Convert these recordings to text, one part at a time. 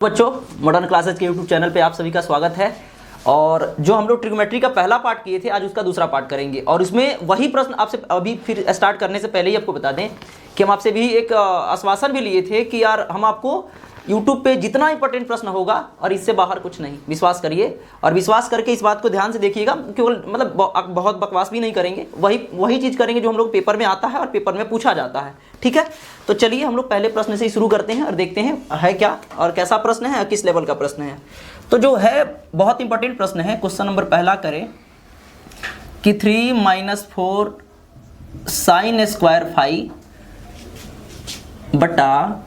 बच्चों, modern classes के YouTube channel पे आप सभी का स्वागत है। और जो हम लोग ट्रिग्नोमेट्री का पहला पार्ट किए थे, आज उसका दूसरा पार्ट करेंगे। और उसमें वही प्रश्न आपसे अभी फिर स्टार्ट करने से पहले ही आपको बता दें कि हम आपसे भी एक आश्वासन भी लिए थे कि यार हम आपको यूट्यूब पे जितना इंपॉर्टेंट प्रश्न होगा और इससे बाहर कुछ नहीं, विश्वास करिए। और विश्वास करके इस बात को ध्यान से देखिएगा, केवल मतलब बहुत बकवास भी नहीं करेंगे, वही चीज़ करेंगे जो हम लोग पेपर में आता है और पेपर में पूछा जाता है। ठीक है, तो चलिए हम लोग पहले प्रश्न से ही शुरू करते हैं और देखते हैं है क्या और कैसा प्रश्न है और किस लेवल का प्रश्न है। तो जो है बहुत इंपॉर्टेंट प्रश्न है। क्वेश्चन नंबर पहला करें कि 3 - 4 sin स्क्वायर फाई बटा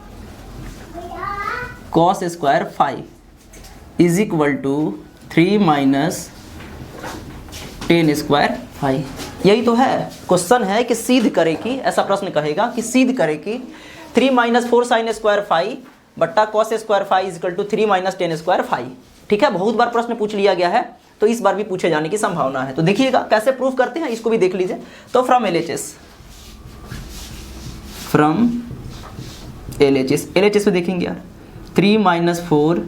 cos square phi is equal to 3 - 10 square phi. यही तो है क्वेश्चन है कि सिद्ध करे कि, ऐसा प्रश्न कहेगा कि सिद्ध करे कि 3 - 4 sin स्क्वायर फाई बट्टा cos square phi is equal to 3 - 10 square phi. ठीक है, बहुत बार प्रश्न पूछ लिया गया है, तो इस बार भी पूछे जाने की संभावना है। तो देखिएगा कैसे प्रूफ करते हैं, इसको भी देख लीजिए। तो फ्रॉम एलएचएस में देखेंगे यार 3 - 4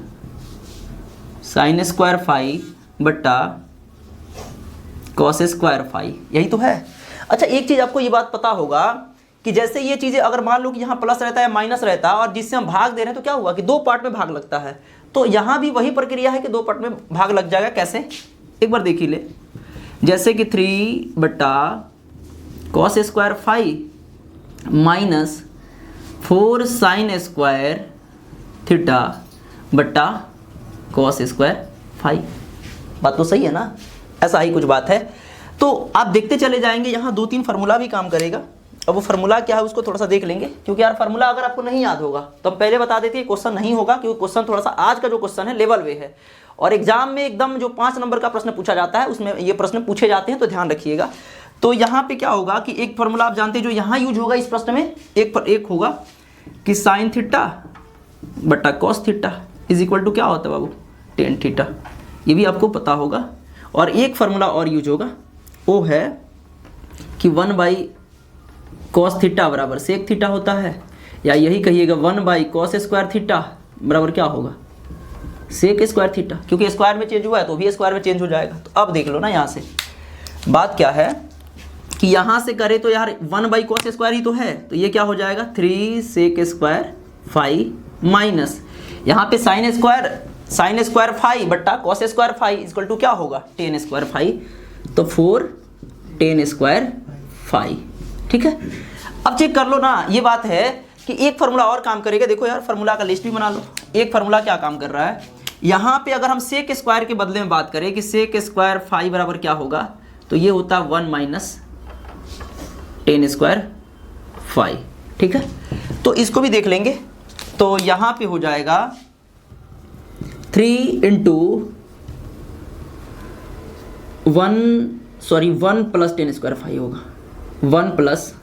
sin स्क्वायर फाई बट्टा cos स्क्वायर फाई, यही तो है। अच्छा, एक चीज़ आपको ये बात पता होगा कि जैसे ये चीज़ें अगर मान लो कि यहाँ प्लस रहता है माइनस रहता है और जिससे हम भाग दे रहे हैं, तो क्या हुआ कि दो पार्ट में भाग लगता है। तो यहाँ भी वही प्रक्रिया है कि दो पार्ट में भाग लग जाएगा। कैसे, एक बार देख ही ले। जैसे कि 3 बट्टा cos square phi minus 4 sin square theta बट्टा cos स्क्वायर फाई। बात तो सही है ना, ऐसा ही कुछ बात है। तो आप देखते चले जाएंगे, यहाँ 2-3 फार्मूला भी काम करेगा। अब वो फार्मूला क्या है उसको थोड़ा सा देख लेंगे, क्योंकि यार फार्मूला अगर आपको नहीं याद होगा तो हम पहले बता देते हैं क्वेश्चन नहीं होगा, क्योंकि क्वेश्चन थोड़ा सा आज का जो क्वेश्चन है लेवल वे है। और एग्जाम में एकदम जो 5 नंबर का प्रश्न पूछा जाता है उसमें ये प्रश्न पूछे जाते हैं, तो ध्यान रखिएगा। तो यहाँ पे क्या होगा कि एक फार्मूला आप जानते हैं जो यहाँ यूज होगा इस प्रश्न में, एक होगा कि साइन थीटा बट्टा cos theta is equal to क्या होता है बाबू, टेन थीटा। ये भी आपको पता होगा। और एक फार्मूला और यूज होगा, वो है कि 1/cos थीटा बराबर सेक थीटा होता है, या यही कहिएगा 1/cos स्क्वायर थीटा बराबर क्या होगा, सेक स्क्वायर थीटा। क्योंकि स्क्वायर में चेंज हुआ है तो भी स्क्वायर में चेंज हो जाएगा। तो अब देख लो ना, यहाँ से बात क्या है कि यहाँ से करे तो यार 1/cos स्क्वायर ही तो है, तो ये क्या हो जाएगा 3 सेक स्क्वायर फाई माइनस यहाँ पे साइन स्क्वायर फाई बट्टा cos square phi equal to क्या होगा 10 स्क्वायर फाई, तो 4 10 स्क्वायर फाई। ठीक है, अब चेक कर लो ना। ये बात है कि एक फार्मूला और काम करेगा। देखो यार, फार्मूला का लिस्ट भी बना लो। एक फार्मूला क्या काम कर रहा है, यहाँ पे अगर हम सेक स्क्वायर के बदले में बात करें कि सेक स्क्वायर फाई बराबर क्या होगा, तो ये होता 1 - 10 स्क्वायर फाई। ठीक है, तो इसको भी देख लेंगे। तो यहाँ पे हो जाएगा 3 × 1 + 10 स्क्वायर फाई होगा, 1 +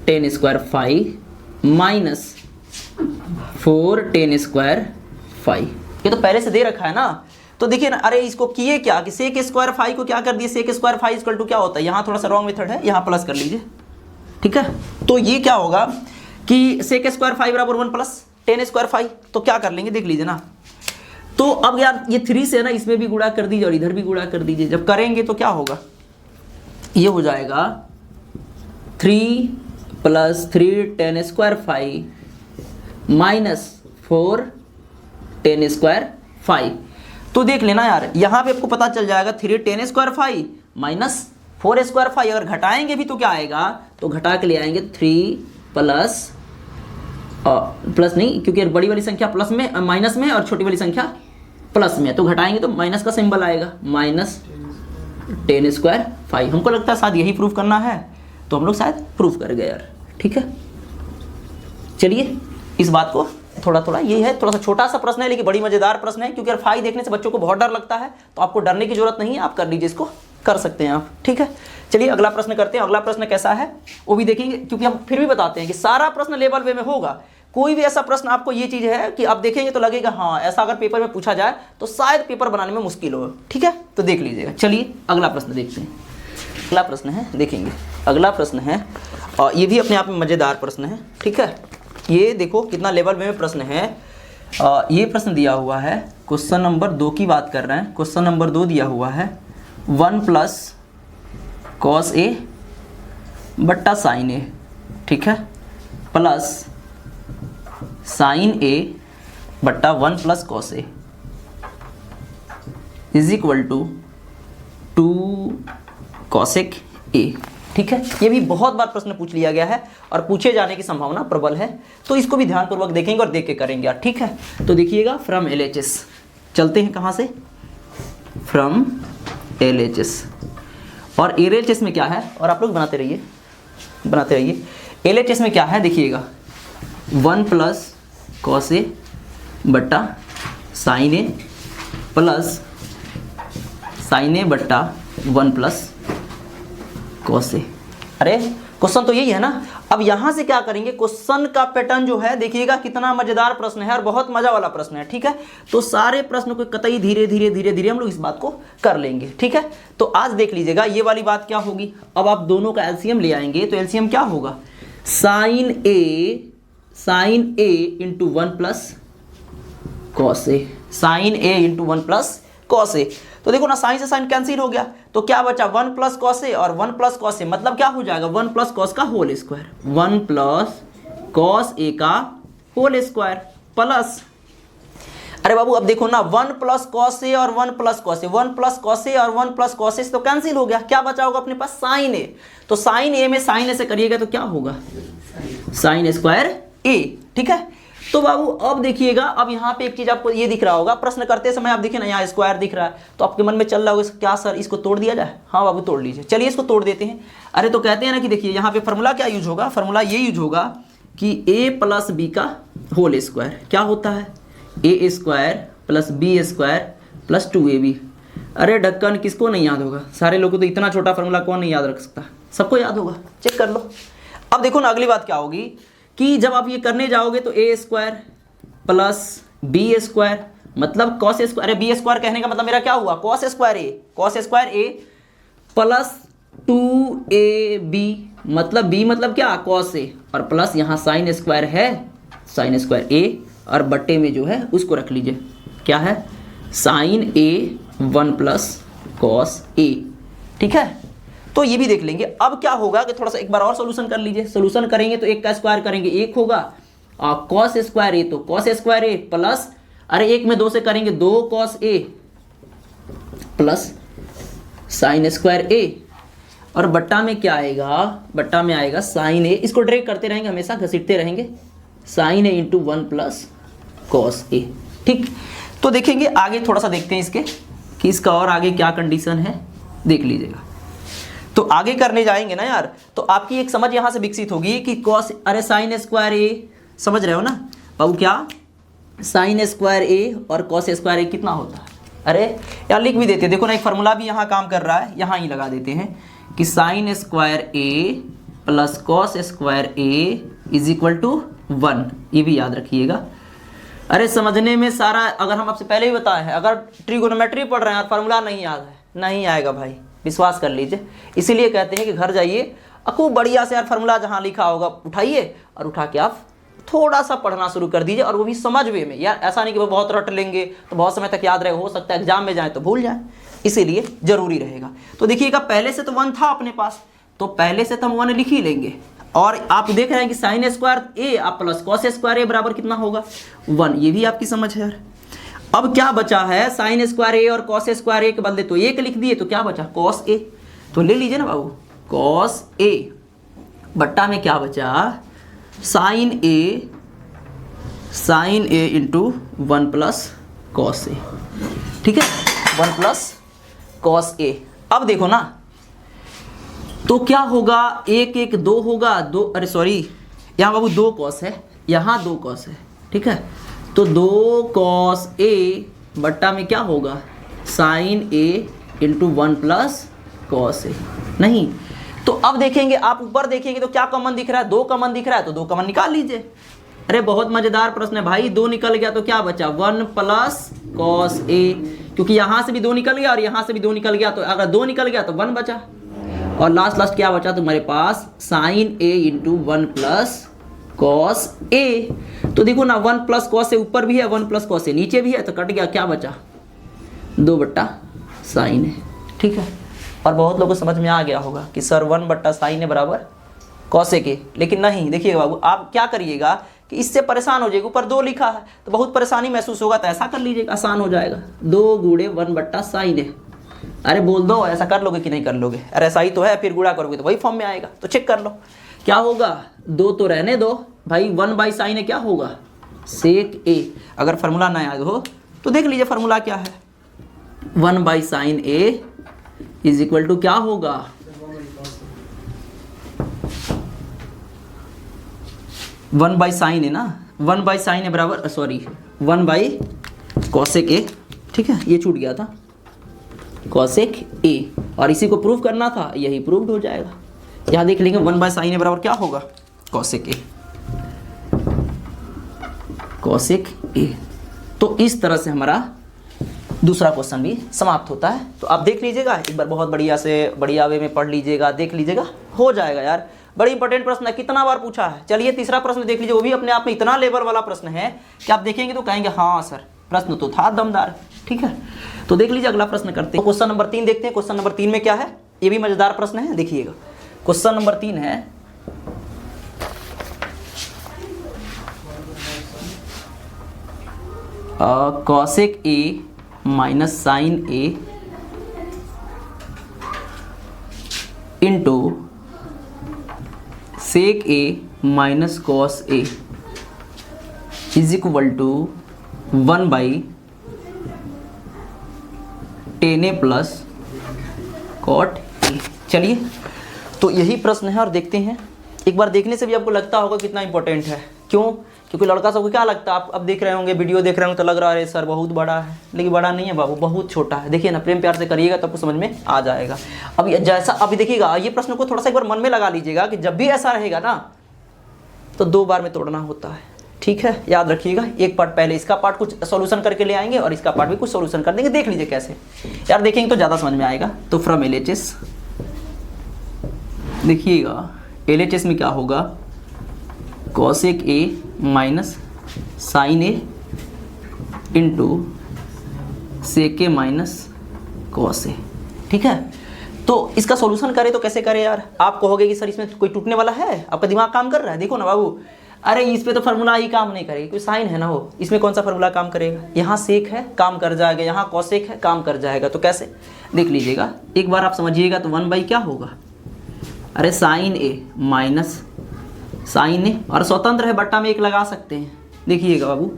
10 square phi minus 4 10 square phi. ये तो पहले से दे रखा है ना। तो देखिए ना, अरे इसको किए क्या कि सेक स्क्वायर फाई को क्या कर दिए, sec square phi equal to क्या होता है, यहाँ थोड़ा सा रॉन्ग मेथड है, यहाँ प्लस कर लीजिए। ठीक है, तो ये क्या होगा कि सेक स्क्वायर फाई बराबर 1 + 10 स्क्वायर फाई। तो क्या कर लेंगे देख लीजिए ना। तो अब यार ये 3 से ना इसमें भी गुणा कर दीजिए और इधर भी गुणा कर दीजिए। जब करेंगे तो क्या होगा, ये हो जाएगा 3 + 3 10 square phi minus 4 10 square phi. तो देख लेना यार, यहाँ पे आपको पता चल जाएगा 3 10 square phi minus 4 square phi. अगर घटाएंगे भी तो क्या आएगा, तो घटा के ले आएंगे 3 प्लस नहीं, क्योंकि बड़ी वाली संख्या प्लस में माइनस में और छोटी वाली संख्या प्लस में, तो घटाएंगे तो माइनस का सिंबल आएगा, -10 स्क्वायर फाई। हमको लगता है शायद यही प्रूफ करना है, तो हम लोग शायद प्रूफ कर गए यार। ठीक है, चलिए इस बात को थोड़ा ये है, थोड़ा सा छोटा सा प्रश्न है लेकिन बड़ी मजेदार प्रश्न है। क्योंकि यार फाई देखने से बच्चों को बहुत डर लगता है, तो आपको डरने की जरूरत नहीं है, आप कर लीजिए, इसको कर सकते हैं आप। ठीक है, चलिए अगला प्रश्न करते हैं। अगला प्रश्न कैसा है वो भी देखेंगे, क्योंकि हम फिर भी बताते हैं कि सारा प्रश्न लेवल वे में होगा। कोई भी ऐसा प्रश्न आपको ये चीज़ है कि आप देखेंगे तो लगेगा हाँ ऐसा अगर पेपर में पूछा जाए तो शायद पेपर बनाने में मुश्किल हो। ठीक है, तो देख लीजिएगा। चलिए अगला प्रश्न देखते हैं। अगला प्रश्न है, देखेंगे अगला प्रश्न है, और ये भी अपने आप में मज़ेदार प्रश्न है। ठीक है, ये देखो कितना लेवल में प्रश्न है। ये प्रश्न दिया हुआ है, क्वेश्चन नंबर 2 की बात कर रहे हैं। क्वेश्चन नंबर 2 दिया हुआ है 1 प्लस कॉस ए बट्टा साइन ए, ठीक है, प्लस साइन ए बट्टा 1 plus cos A is equal to 2 cosec A, ठीक है। ये भी बहुत बार प्रश्न पूछ लिया गया है और पूछे जाने की संभावना प्रबल है, तो इसको भी ध्यानपूर्वक देखेंगे और देख के करेंगे, ठीक है। तो देखिएगा फ्रॉम LHS, चलते हैं कहाँ से, फ्रॉम LHS, और LHS में क्या है, और आप लोग बनाते रहिए। LHS में क्या है देखिएगा, 1 प्लस कॉस ए बट्टा sign A plus sine A बट्टा 1 प्लस कॉस ए। अरे क्वेश्चन तो यही है ना। अब यहां से क्या करेंगे, क्वेश्चन का पैटर्न जो है देखिएगा कितना मजेदार प्रश्न है और बहुत मजा वाला प्रश्न है, ठीक है। तो सारे प्रश्न को कतई धीरे धीरे हम लोग इस बात को कर लेंगे, ठीक है। तो आज देख लीजिएगा ये वाली बात क्या होगी। अब आप दोनों का एलसीएम ले आएंगे, तो एलसीएम क्या होगा, sign A into 1 plus cos A, sign A into 1 plus cos ए। तो देखो ना, साइन से साइन कैंसिल हो गया, तो क्या बचा 1 प्लस कॉस ए, और 1 प्लस कॉस ए मतलब क्या हो जाएगा 1 प्लस कॉस का होल स्क्वायर, 1 प्लस कॉस ए का होल स्क्वायर प्लस, अरे बाबू अब देखो ना 1 प्लस कॉस ए और 1 plus cos A, 1 plus cos ए और 1 प्लस कॉस ए तो कैंसिल हो गया, क्या बचा होगा अपने पास साइन ए। तो साइन ए में साइन ए से करिएगा तो क्या होगा, साइन स्क्वायर ए, ठीक है। तो बाबू अब देखिएगा, अब यहाँ पे एक चीज आपको ये दिख रहा होगा, प्रश्न करते समय आप देखिए ना यहाँ स्क्वायर दिख रहा है, तो आपके मन में चल रहा होगा क्या सर इसको तोड़ दिया जाए। हाँ बाबू तोड़ लीजिए, चलिए इसको तोड़ देते हैं। अरे तो कहते हैं ना कि देखिए यहाँ पे फॉर्मूला क्या यूज होगा, फॉर्मूला ये यूज होगा कि a प्लस बी का होल स्क्वायर क्या होता है, A square plus B square plus 2ab। अरे ढक्कन किसको नहीं याद होगा, सारे लोगों को तो इतना छोटा फॉर्मूला कौन नहीं याद रख सकता, सबको याद होगा, चेक कर लो। अब देखो ना अगली बात क्या होगी कि जब आप ये करने जाओगे तो A square plus B square मतलब कॉस स्क्वायर, अरे बी स्क्वायर कहने का मतलब मेरा क्या हुआ cos square A plus 2ab मतलब बी मतलब क्या कॉस ए, और प्लस यहाँ साइन स्क्वायर है साइन स्क्वायर ए, और बट्टे में जो है उसको रख लीजिए क्या है sign A 1 plus cos A, ठीक है। तो ये भी देख लेंगे। अब क्या होगा कि थोड़ा सा एक बार और सॉल्यूशन कर लीजिए, सॉल्यूशन करेंगे तो एक का स्क्वायर करेंगे 1 होगा, और कॉस स्क्वायर ए तो कॉस स्क्वायर ए प्लस, अरे 1 में 2 से करेंगे 2 cos A plus sign square ए, और बट्टा में क्या आएगा, बट्टा में आएगा साइन ए, इसको ड्रैग करते रहेंगे हमेशा, घसीटते रहेंगे, sign A into 1 plus cos A, ठीक। तो देखेंगे आगे थोड़ा सा देखते हैं इसके कि इसका और आगे क्या कंडीशन है, देख लीजिएगा। तो आगे करने जाएंगे ना यार, तो आपकी एक समझ यहाँ से विकसित होगी कि कॉस, अरे साइन स्क्वायर ए, समझ रहे हो ना बाबू, क्या साइन स्क्वायर ए और कॉस स्क्वायर ए कितना होता है, अरे यार लिख भी देते हैं, देखो ना एक फार्मूला भी यहाँ काम कर रहा है, यहाँ ही लगा देते हैं कि sine square A plus cos square A is equal to 1, ये भी याद रखिएगा। अरे समझने में सारा, अगर हम आपसे पहले ही बताए हैं, अगर ट्रिगोनोमेट्री पढ़ रहे हैं और फार्मूला नहीं याद है, नहीं आएगा भाई, विश्वास कर लीजिए। इसीलिए कहते हैं कि घर जाइए खूब बढ़िया से यार फार्मूला जहाँ लिखा होगा उठाइए, और उठा के आप थोड़ा सा पढ़ना शुरू कर दीजिए, और वो भी समझ वे में यार, ऐसा नहीं कि वो बहुत रट लेंगे तो बहुत समय तक याद रहे, हो सकता है एग्जाम में जाए तो भूल जाए, इसीलिए जरूरी रहेगा। तो देखिएगा पहले से तो 1 था अपने पास, तो पहले से तो हम 1 लिख ही लेंगे, और आप देख रहे हैं कि साइन स्क्वायर ए आप प्लस कॉस स्क्वायर ए बराबर कितना होगा 1, ये भी आपकी समझ है यार। अब क्या बचा है, साइन स्क्वायर ए और कॉस स्क्वायर ए के बदले तो 1 लिख दिए, तो क्या बचा कॉस ए, तो ले लीजिए ना बाबू कॉस ए, बट्टा में क्या बचा sign A into 1 plus cos A, ठीक है, 1 प्लस कॉस ए। अब देखो ना तो क्या होगा, 1 1 2 होगा, 2, अरे सॉरी यहाँ बाबू 2 कॉस है, यहाँ 2 कॉस है, ठीक है, तो 2 कॉस ए बट्टा में क्या होगा sign A into 1 plus cos A, नहीं। तो अब देखेंगे, आप ऊपर देखेंगे तो क्या कॉमन दिख रहा है, 2 कॉमन दिख रहा है, तो 2 कॉमन निकाल लीजिए। अरे बहुत मजेदार प्रश्न है भाई, 2 निकल गया तो क्या बचा 1 प्लस कॉस ए, क्योंकि यहाँ से भी 2 निकल गया और यहाँ से भी 2 निकल गया, तो अगर 2 निकल गया तो 1 बचा, और लास्ट क्या बचा तुम्हारे पास sign A into 1 plus cos ए। तो देखो ना 1 प्लस कॉस ए ऊपर भी है, 1 प्लस कॉस ए नीचे भी है, तो कट गया, क्या बचा 2 बट्टा साइन ए। ठीक है, और बहुत लोगों को समझ में आ गया होगा कि सर 1 बट्टा साइन ए बराबर कॉस ए के। लेकिन नहीं, देखिएगा बाबू, आप क्या करिएगा कि इससे परेशान हो जाएगा, ऊपर 2 लिखा है तो बहुत परेशानी महसूस होगा, तो ऐसा कर लीजिएगा, आसान हो जाएगा, 2 गुणे 1 बट्टा साइन ए। अरे बोल दो, ऐसा कर लोगे कि नहीं कर लोगे? अरे ऐसा ही तो है, फिर गुणा करोगे तो वही फॉर्म में आएगा, तो चेक कर लो क्या होगा। 2 तो रहने दो भाई, 1 बाई साइन ए क्या होगा सेक ए। अगर फार्मूला ना याद हो तो देख लीजिए फार्मूला क्या है, 1 by sine A is equal to क्या होगा 1 बाई साइन ए ना, 1 बाई साइन ए बराबर 1 बाई कॉसेक ए। ठीक है, ये छूट गया था कॉसेक ए, और इसी को प्रूव करना था, यही प्रूव्ड हो जाएगा। यहाँ देख लेंगे 1 बाई साइन ए बराबर क्या होगा कॉसेक ए, कॉसेक ए। तो इस तरह से हमारा दूसरा क्वेश्चन भी समाप्त होता है। तो आप देख लीजिएगा एक बार, बहुत बढ़िया से बढ़िया वे में पढ़ लीजिएगा, देख लीजिएगा, हो जाएगा यार। बड़ी इंपॉर्टेंट प्रश्न है, कितना बार पूछा है। चलिए तीसरा प्रश्न देख लीजिए, वो भी अपने आप में इतना लेवल वाला प्रश्न है कि आप देखेंगे तो कहेंगे हाँ सर प्रश्न तो था दमदार। ठीक है, तो देख लीजिए अगला प्रश्न करते हैं। क्वेश्चन नंबर 3 देखते हैं। क्वेश्चन नंबर 3 में क्या है, ये भी मजेदार प्रश्न है, देखिएगा। क्वेश्चन नंबर 3 है cosec A minus sine A into sec A minus cos A is equal to 1 by tan A plus cot A. चलिए, तो यही प्रश्न है और देखते हैं। एक बार देखने से भी आपको लगता होगा कितना इंपॉर्टेंट है। क्यों? क्योंकि लड़का सबको क्या लगता है, आप अब देख रहे होंगे, वीडियो देख रहे होंगे तो लग रहा है सर बहुत बड़ा है, लेकिन बड़ा नहीं है बाबू, बहुत छोटा है। देखिए ना, प्रेम प्यार से करिएगा तो आपको समझ में आ जाएगा। अब जैसा अभी देखिएगा, ये प्रश्न को थोड़ा सा एक बार मन में लगा लीजिएगा कि जब भी ऐसा रहेगा ना तो 2 बार में तोड़ना होता है। ठीक है, याद रखिएगा। एक पार्ट पहले इसका पार्ट कुछ सॉल्यूशन करके ले आएंगे और इसका पार्ट भी कुछ सॉल्यूशन कर देंगे, देख लीजिए कैसे यार, देखेंगे तो ज़्यादा समझ में आएगा। तो फ्रॉम LHS देखिएगा, LHS में क्या होगा, cosec A minus sine A into sec A minus cos A. ठीक है, तो इसका सॉल्यूशन करें तो कैसे करें यार? आप कहोगे कि सर इसमें कोई टूटने वाला है, आपका दिमाग काम कर रहा है। देखो ना बाबू, अरे इस पे तो फार्मूला ही काम नहीं करेगा, कोई साइन है ना हो, इसमें कौन सा फार्मूला काम करेगा? यहाँ सेक है काम कर जाएगा, यहाँ कॉसेक है काम कर जाएगा, तो कैसे देख लीजिएगा एक बार आप समझिएगा। तो 1 बाई क्या होगा, अरे साइन ए माइनस साइन ए, और स्वतंत्र है बट्टा में 1 लगा सकते हैं। देखिएगा बाबू,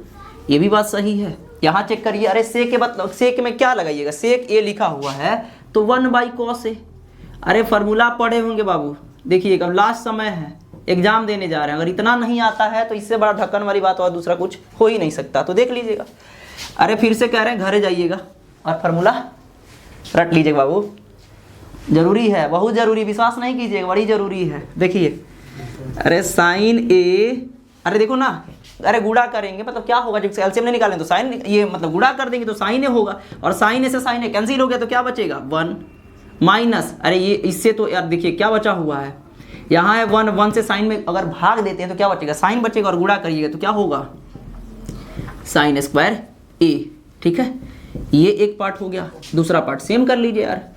ये भी बात सही है। यहाँ चेक करिए, अरे सेक के मतलब सेक में क्या लगाइएगा, सेक ए लिखा हुआ है तो 1 बाई कॉस ए। अरे फार्मूला पढ़े होंगे बाबू, देखिएगा लास्ट समय है, एग्जाम देने जा रहे हैं, अगर इतना नहीं आता है तो इससे बड़ा ढक्कन वाली बात और दूसरा कुछ हो ही नहीं सकता। तो देख लीजिएगा, अरे फिर से कह रहे हैं घरे जाइएगा और फार्मूला रट लीजिएगा बाबू, जरूरी है, बहुत जरूरी, विश्वास नहीं कीजिएगा, बड़ी जरूरी है। देखिए, अरे साइन ए, अरे देखो ना, अरे गुणा करेंगे मतलब क्या होगा, जब एलसीएम नहीं निकालें तो साइन, ये मतलब गुणा कर देंगे तो साइन ए होगा, और साइन ए से साइन ए कैंसिल हो गया तो क्या बचेगा 1 माइनस, अरे ये इससे तो यार देखिए क्या बचा हुआ है, यहाँ है 1, 1 से साइन में अगर भाग देते हैं तो क्या बचेगा, साइन बचेगा, और गुणा करिएगा तो क्या होगा साइन स्क्वायर ए। ठीक है, ये एक पार्ट हो गया। दूसरा पार्ट सेम कर लीजिए यार,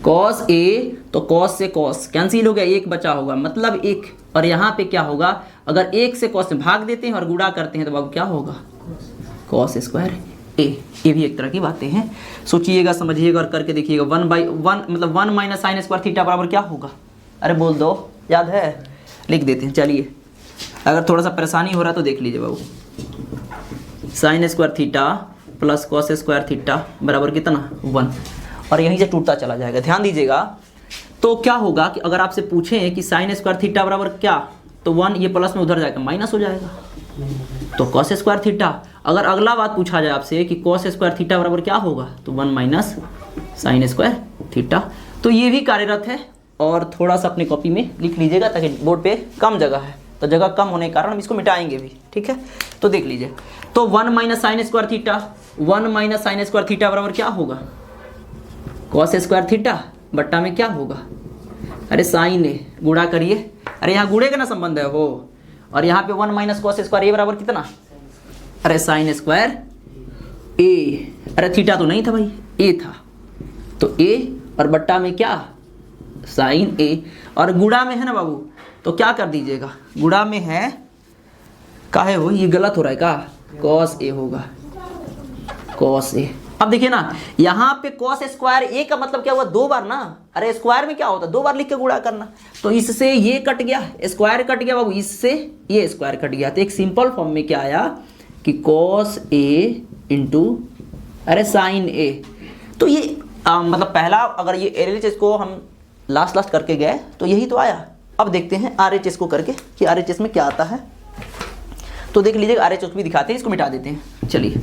कॉस ए तो कॉस से कॉस कैंसिल हो गया, 1 बचा होगा मतलब 1, और यहाँ पे क्या होगा, अगर 1 से कॉस में भाग देते हैं और गुणा करते हैं तो बाबू क्या होगा कॉस स्क्वायर ए। ये भी एक तरह की बातें हैं, सोचिएगा समझिएगा और करके देखिएगा। 1 बाई 1 मतलब 1 माइनस साइन स्क्वायर थीटा बराबर क्या होगा, अरे बोल दो, याद है, लिख देते हैं। चलिए, अगर थोड़ा सा परेशानी हो रहा तो देख लीजिए बाबू, sine square theta plus cos square theta बराबर कितना 1, और यहीं से टूटता चला जाएगा। ध्यान दीजिएगा, तो क्या होगा कि अगर आपसे पूछें कि साइन स्क्वायर थीटा बराबर क्या, तो 1 ये प्लस में उधर जाएगा माइनस हो जाएगा, तो कॉस स्क्वायर थीटा। अगर अगला बात पूछा जाए आपसे कि कॉस स्क्वायर थीटा बराबर क्या होगा, तो 1 माइनस साइन स्क्वायर थीटा। तो ये भी कार्यरत है, और थोड़ा सा अपनी कॉपी में लिख लीजिएगा ताकि बोर्ड पे कम जगह है, तो जगह कम होने के कारण हम इसको मिटाएंगे भी। ठीक है, तो देख लीजिए, तो 1 minus sign square theta, 1 minus sign square theta बराबर क्या होगा कॉस स्क्वायर थीटा बट्टा में क्या होगा, अरे साइन ए, गुणा करिए, अरे यहाँ गुणे का ना संबंध है हो, और यहाँ पे 1 माइनस कॉस स्क्वायर ए बराबर कितना, अरे साइन स्क्वायर ए, अरे थीटा तो नहीं था भाई, ए था, तो ए और बट्टा में क्या साइन ए, और गुणा में है ना बाबू, तो क्या कर दीजिएगा, गुणा में है काहे हो, ये गलत हो रहा है का, कॉस ए होगा, कॉस ए। अब देखिए ना यहाँ पे कॉस स्क्वायर ए का मतलब क्या हुआ, 2 बार ना, अरे स्क्वायर में क्या होता है 2 बार लिख के गुणा करना, तो इससे ये कट गया, स्क्वायर कट गया बाबू, इससे ये स्क्वायर कट गया, तो एक सिंपल फॉर्म में क्या आया कि कॉस ए इंटू अरे साइन ए। तो ये मतलब पहला अगर ये एलएचएस को हम लास्ट करके गए तो यही तो आया। अब देखते हैं आरएचएस को करके कि आरएचएस में क्या आता है, तो देख लीजिए आरएचएस भी दिखाते हैं, इसको मिटा देते हैं। चलिए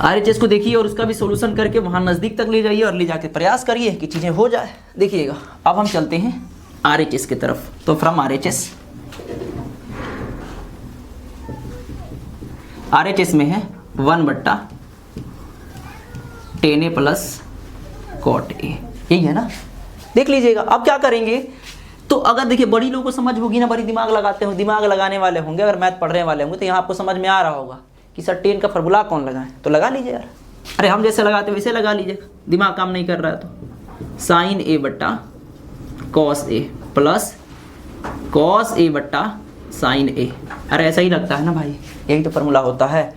आरएचएस को देखिए और उसका भी सॉल्यूशन करके वहाँ नज़दीक तक ले जाइए और ले जाके प्रयास करिए कि चीज़ें हो जाए। देखिएगा अब हम चलते हैं आरएचएस की तरफ, तो फ्रॉम आरएचएस में है 1/10 a प्लस कॉट ए, यही है ना। देख लीजिएगा अब क्या करेंगे, तो अगर देखिए बड़ी लोगों को समझ होगी ना, बड़ी दिमाग लगाते हो, दिमाग लगाने वाले होंगे, अगर मैथ पढ़ने वाले होंगे तो यहाँ आपको समझ में आ रहा होगा कि सर टेन का फार्मूला कौन लगाएं, तो लगा लीजिए यार, अरे हम जैसे लगाते वैसे लगा लीजिएगा, दिमाग काम नहीं कर रहा है तो साइन ए बट्टा cos A plus cos A बट्टा साइन ए, अरे ऐसा ही लगता है ना भाई, यही तो फार्मूला होता है।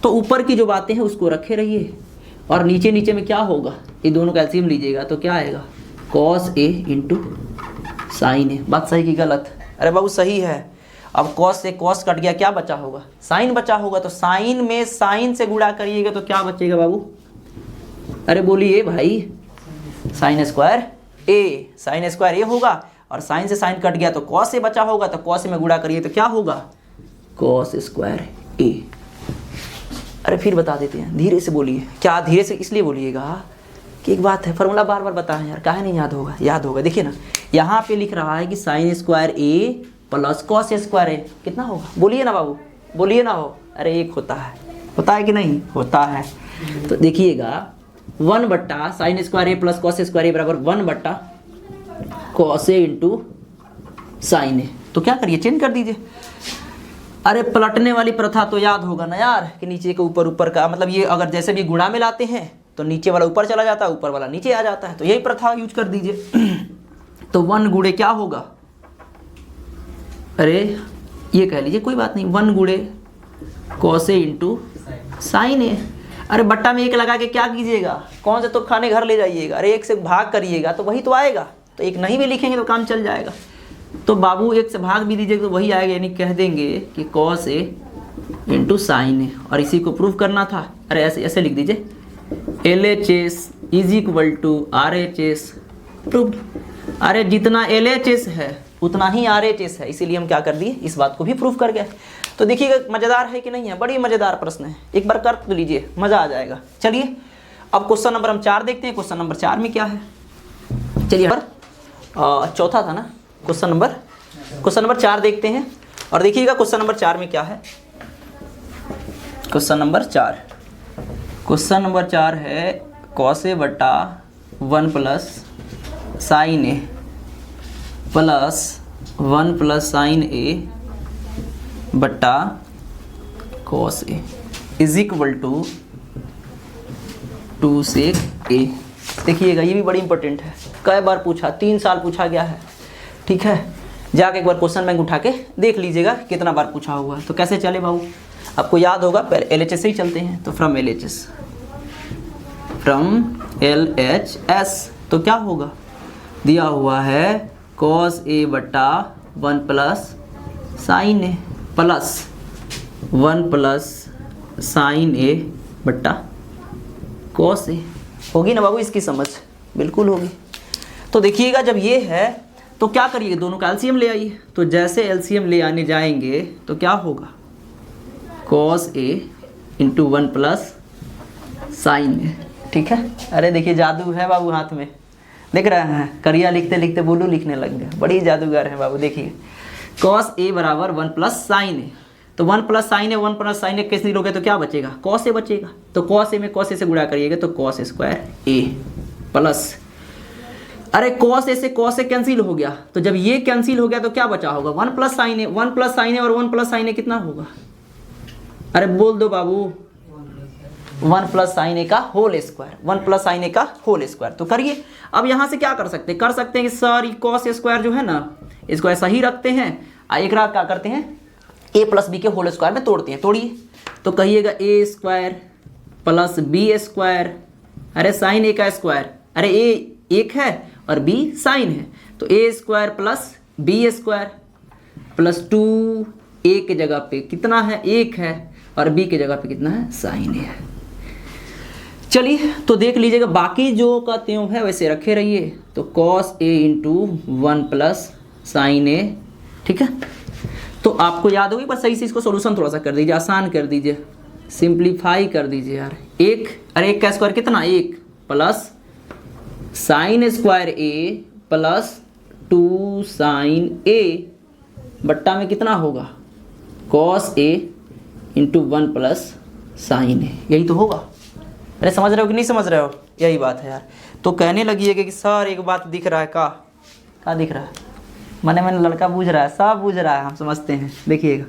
तो ऊपर की जो बातें हैं उसको रखे रहिए और नीचे नीचे में क्या होगा, ये दोनों का एलसीएम लीजिएगा तो क्या आएगा कॉस ए इंटू साइन ए। बात सही की गलत, अरे बाबू सही है। अब कॉस से कॉस कट गया, क्या बचा होगा साइन बचा होगा, तो साइन में साइन से गुणा करिएगा तो क्या बचेगा बाबू, अरे बोलिए भाई साइन स्क्वायर ए, साइन स्क्वायर ए होगा, और साइन से साइन कट गया तो कॉस से बचा होगा, तो कॉस में गुणा करिए तो क्या होगा कॉस स्क्वायर ए। अरे फिर बता देते हैं, धीरे से बोलिए, क्या धीरे से इसलिए बोलिएगा कि एक बात है, फार्मूला बार बार बताएं यार, काहे नहीं याद होगा, याद होगा। देखिए ना यहाँ पे लिख रहा है कि sine square A plus cos square ए कितना होगा, बोलिए ना बाबू, बोलिए ना हो, अरे 1 होता है कि नहीं होता है। तो देखिएगा 1 sign square A plus cos square ए बराबर 1 कॉस ए इंटू साइन ए, तो क्या करिए चेंज कर दीजिए। अरे पलटने वाली प्रथा तो याद होगा ना यार कि नीचे के ऊपर का, मतलब ये अगर जैसे भी गुणा में लाते हैं तो नीचे वाला ऊपर चला जाता है, ऊपर वाला नीचे आ जाता है, तो यही प्रथा यूज कर दीजिए। तो 1 गुणे क्या होगा, अरे ये कह लीजिए कोई बात नहीं, 1 गुणे कॉस ए इंटू साइन ए, अरे बट्टा में 1 लगा के क्या कीजिएगा, कौन से तो खाने घर ले जाइएगा, अरे 1 से भाग करिएगा तो वही तो आएगा, तो 1 नहीं भी लिखेंगे तो काम चल जाएगा। तो बाबू 1 से भाग भी दीजिएगा तो वही आएगा, यानी कह देंगे कि कॉस ए इंटू साइन ए, और इसी को प्रूव करना था। अरे ऐसे लिख दीजिए LHS is equal to RHS proved. अरे जितना LHS है उतना ही RHS है, इसीलिए हम क्या कर दिए, इस बात को भी प्रूव कर गए। तो देखिएगा मज़ेदार है कि नहीं है, बड़ी मज़ेदार प्रश्न है, एक बार कर तो लीजिए, मज़ा आ जाएगा। चलिए अब क्वेश्चन नंबर हम 4 देखते हैं, क्वेश्चन नंबर 4 में क्या है। चलिए चौथा था ना क्वेश्चन नंबर 4 देखते हैं, और देखिएगा क्वेश्चन नंबर 4 में क्या है। क्वेश्चन नंबर 4 है कॉस ए बट्टा 1 plus sine A plus 1 plus sine A बट्टा cos A is equal to 2 sec A. देखिएगा ये भी बड़ी इंपॉर्टेंट है, कई बार पूछा, 3 साल पूछा गया है, ठीक है। जाके एक बार क्वेश्चन बैंक उठा के देख लीजिएगा कितना बार पूछा हुआ है। तो कैसे चले बाबू, आपको याद होगा, पहले LHS से ही चलते हैं। तो फ्रॉम LHS तो क्या होगा, दिया हुआ है कॉस ए बट्टा 1 plus sine A plus 1 plus sine A बट्टा कॉस ए। होगी ना बाबू इसकी समझ, बिल्कुल होगी। तो देखिएगा जब ये है तो क्या करिए, दोनों का एलसीएम ले आइए। तो जैसे एलसीएम ले आने जाएंगे तो क्या होगा, cos A into 1 plus sine ए, ठीक है। अरे देखिए जादू है बाबू हाथ में, देख रहे हैं, करिया लिखते लिखते बोलू लिखने लग गए, बड़ी जादूगर है बाबू। देखिए कॉस ए बराबर 1 प्लस साइन ए, तो 1 प्लस साइन ए 1 प्लस साइन ए कैसे लोगे तो क्या बचेगा, कॉस ए बचेगा। तो कॉस ए में कॉस ए से गुणा करिएगा तो कॉस स्क्वायर ए प्लस, अरे कॉस ए से कॉस ए कैंसिल हो गया, तो जब ये कैंसिल हो गया तो क्या बचा होगा, 1 प्लस साइन ए, 1 प्लस साइन ए और 1 प्लस साइन ए कितना होगा, अरे बोल दो बाबू, 1 प्लस साइन ए का होल स्क्वायर, 1 प्लस साइन ए का होल स्क्वायर। तो करिए, अब यहाँ से क्या कर सकते हैं, कि सर कॉस स्क्वायर जो है ना इसको ऐसा ही रखते हैं, एक रात क्या करते हैं ए प्लस बी के होल स्क्वायर में तोड़ते हैं, तोड़िए। तो कहिएगा ए स्क्वायर प्लस बी स्क्वायर, अरे साइन ए का स्क्वायर, अरे ए एक है और बी साइन है, तो A square plus B square plus 2 A के जगह पे कितना है, 1 है, और बी के जगह पे कितना है, साइन ए है। चलिए तो देख लीजिएगा, बाकी जो का त्यों है वैसे रखे रहिए। तो cos A into 1 plus sine ए, ठीक है। तो आपको याद होगी, पर सही से इसको सोल्यूशन थोड़ा सा कर दीजिए, आसान कर दीजिए, सिंप्लीफाई कर दीजिए यार। 1, अरे 1 का स्क्वायर कितना, 1 plus sign square A plus 2 sign A बट्टा में कितना होगा, cos A into 1 plus sine ए, यही तो होगा। अरे समझ रहे हो कि नहीं समझ रहे हो, यही बात है यार। तो कहने लगी है कि सर एक बात दिख रहा है, क्या दिख रहा है, मैंने लड़का बूझ रहा है, सब बूझ रहा है, हम समझते हैं। देखिएगा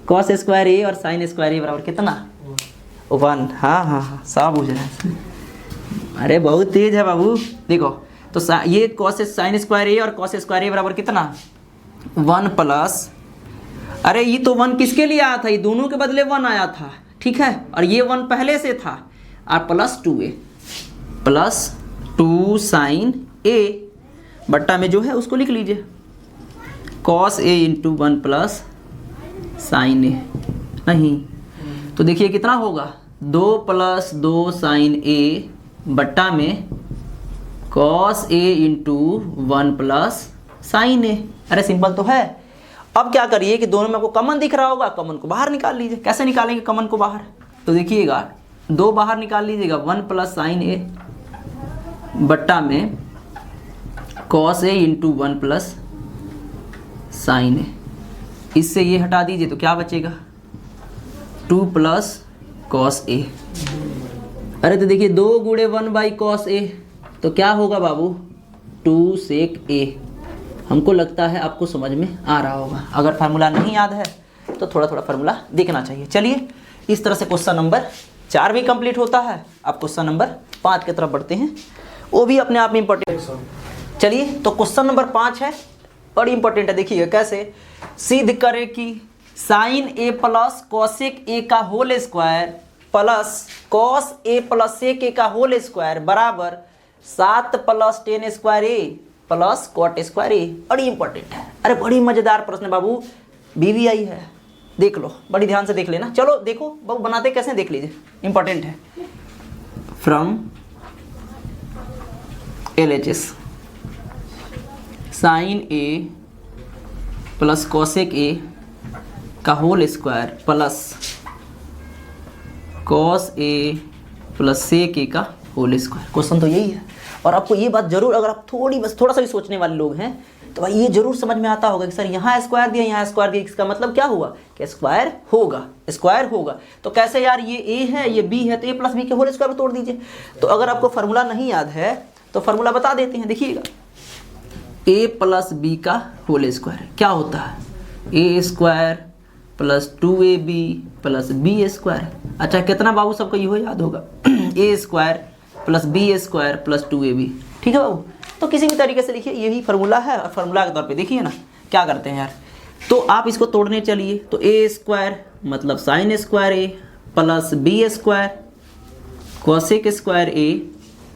कॉस स्क्वायर ए और साइन स्क्वायर ए बराबर कितना, 1, हाँ सब बूझ रहा है। अरे बहुत तेज है बाबू, देखो तो ये कॉस साइन स्क्वायर ए और कॉस स्क्वायर ए बराबर कितना, 1 प्लस, अरे ये तो 1 किसके लिए आया था, ये दोनों के बदले 1 आया था, ठीक है, और ये 1 पहले से था, और plus 2a plus 2 sign A बट्टा में जो है उसको लिख लीजिए, cos A into 1 plus sine ए, नहीं तो देखिए कितना होगा, 2 प्लस 2 साइन ए बट्टा में cos A into 1 plus sine ए। अरे सिंपल तो है। अब क्या करिए कि दोनों में आपको कॉमन दिख रहा होगा, कॉमन को बाहर निकाल लीजिए। कैसे निकालेंगे कॉमन को बाहर, तो देखिएगा 2 बाहर निकाल लीजिएगा, 1 प्लस साइन ए बट्टा में cos A into 1 plus sine ए, इससे ये हटा दीजिए तो क्या बचेगा, 2 प्लस कॉस ए। अरे तो देखिए 2 गुणे 1 बाई कॉस ए, तो क्या होगा बाबू, 2 सेक ए। हमको लगता है आपको समझ में आ रहा होगा। अगर फार्मूला नहीं याद है तो थोड़ा थोड़ा फार्मूला देखना चाहिए। चलिए इस तरह से क्वेश्चन नंबर 4 भी कंप्लीट होता है। अब क्वेश्चन नंबर 5 की तरफ बढ़ते हैं, वो भी अपने आप में इंपॉर्टेंट। चलिए तो क्वेश्चन नंबर 5 है, बड़ी इंपॉर्टेंट है। देखिएगा कैसे, सिद्ध करें कि sine A plus cosec A का whole square plus cos A plus sec A का होल स्क्वायर बराबर 7 plus 10 square A plus cot square A. बड़ी इंपॉर्टेंट है, अरे बड़ी मजेदार प्रश्न बाबू, BVI है, देख लो, बड़ी ध्यान से देख लेना। चलो देखो बाबू बनाते कैसे, देख लीजिए, इंपॉर्टेंट है। From LHS sine A plus cosec A का whole square plus cos A plus sec A का होल स्क्वायर। क्वेश्चन तो यही है। और आपको ये बात जरूर, अगर आप थोड़ा सा भी सोचने वाले लोग हैं तो भाई ये जरूर समझ में आता होगा कि सर यहाँ स्क्वायर दिया, यहाँ स्क्वायर दिया, इसका मतलब क्या हुआ कि स्क्वायर होगा। तो कैसे यार, ये ए है ये बी है, तो ए प्लस बी के होल स्क्वायर में तोड़ दीजिए। तो अगर आपको फार्मूला नहीं याद है तो फार्मूला बता देते हैं। देखिएगा ए प्लस बी का होल स्क्वायर क्या होता है, A square plus 2ab plus B square. अच्छा कितना बाबू सबको ये याद होगा, A square plus B square plus 2ab, ठीक है बाबू। तो किसी भी तरीके से लिखिए, यही फार्मूला है। और फार्मूला के तौर पे देखिए ना क्या करते हैं यार, तो आप इसको तोड़ने चलिए। तो ए स्क्वायर मतलब sine square A plus B square cosec square A